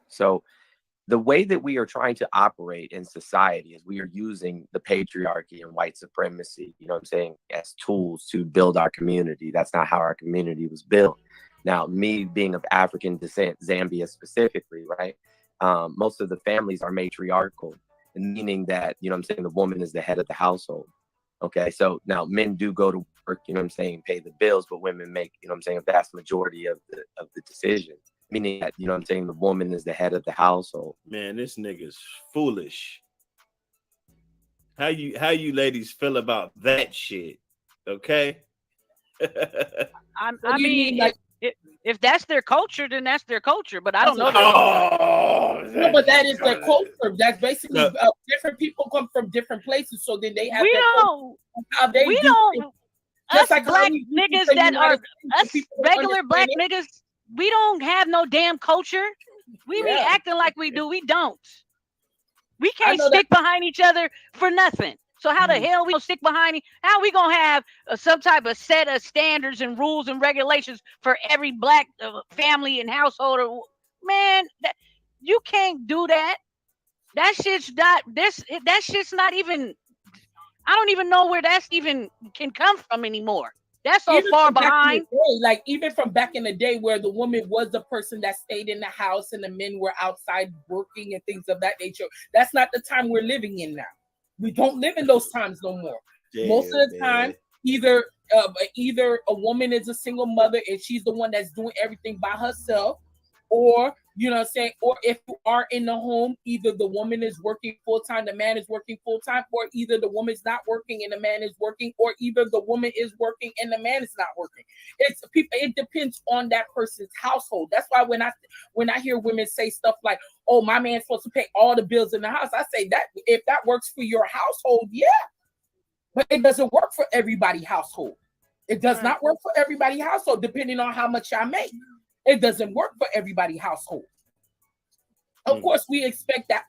So the way that we are trying to operate in society is we are using the patriarchy and white supremacy, you know what I'm saying, as tools to build our community. That's not how our community was built. Now, me being of African descent, Zambia specifically, right? Most of the families are matriarchal, meaning that, you know what I'm saying, the woman is the head of the household. Okay, so now men do go to work, you know what I'm saying, pay the bills, but women make, you know what I'm saying, a vast majority of the decision. Meaning that, you know what I'm saying, the woman is the head of the household. Man, this nigga's foolish. How you ladies feel about that shit? Okay. I mean, if that's their culture, then that's their culture. But I don't know. No, but that is their culture. That's basically different people come from different places, so then they have. We don't. Us like black niggas that are us regular black niggas. We don't have no damn culture. We be acting like we do. We don't. We can't stick behind each other for nothing. So how the hell we gonna stick behind him? How we gonna have some type of set of standards and rules and regulations for every black family and household? Man, you can't do that. That shit's not this. That shit's not even. I don't even know where that's even can come from anymore. That's so Even far from back in the behind. day, like even from back in the day where the woman was the person that stayed in the house and the men were outside working and things of that nature. That's not the time we're living in now. We don't live in those times no more. Most of the time, either a woman is a single mother and she's the one that's doing everything by herself, or you know what I'm saying, or if you are in the home, either the woman is working full-time, the man is working full-time, or either the woman's not working and the man is working, or either the woman is working and the man is not working. It's people, it depends on that person's household. That's why when I hear women say stuff like, oh, my man's supposed to pay all the bills in the house, I say that if that works for your household, yeah. But it doesn't work for everybody's household. It does not work for everybody's household, depending on how much I make. It doesn't work for everybody's household. Of course, we expect that,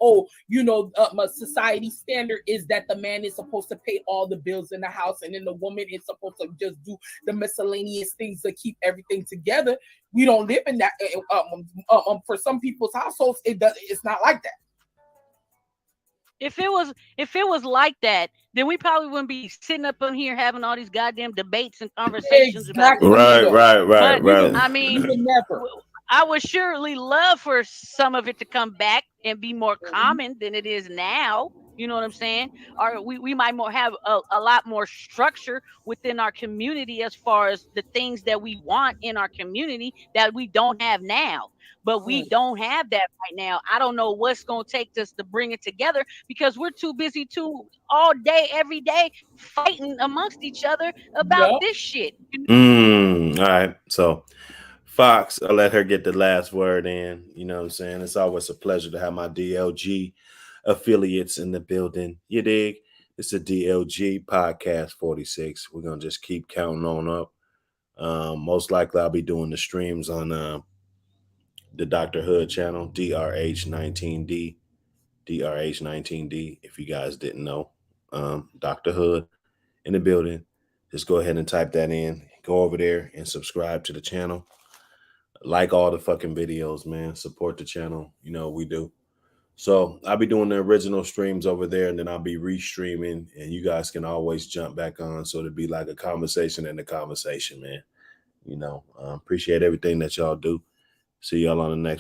society standard is that the man is supposed to pay all the bills in the house, and then the woman is supposed to just do the miscellaneous things to keep everything together. We don't live in that. For some people's households, it's not like that. If it was like that, then we probably wouldn't be sitting up in here having all these goddamn debates and conversations about it. Right. I mean, I would surely love for some of it to come back and be more common than it is now. You know what I'm saying? Or we might have a lot more structure within our community as far as the things that we want in our community that we don't have now. But we don't have that right now. I don't know what's going to take us to bring it together because we're too busy all day, every day, fighting amongst each other about this shit. All right. So, Fox, I'll let her get the last word in. You know what I'm saying? It's always a pleasure to have my DLG affiliates in the building. You dig? It's a DLG podcast 46. We're going to just keep counting on up. Most likely I'll be doing the streams on the Dr. Hood channel, DRH19D. DRH19D, if you guys didn't know. Dr. Hood in the building. Just go ahead and type that in. Go over there and subscribe to the channel. Like all the fucking videos, man. Support the channel. You know we do. So I'll be doing the original streams over there, and then I'll be restreaming, and you guys can always jump back on. So it'll be like a conversation in the conversation, man. You know, appreciate everything that y'all do. See y'all on the next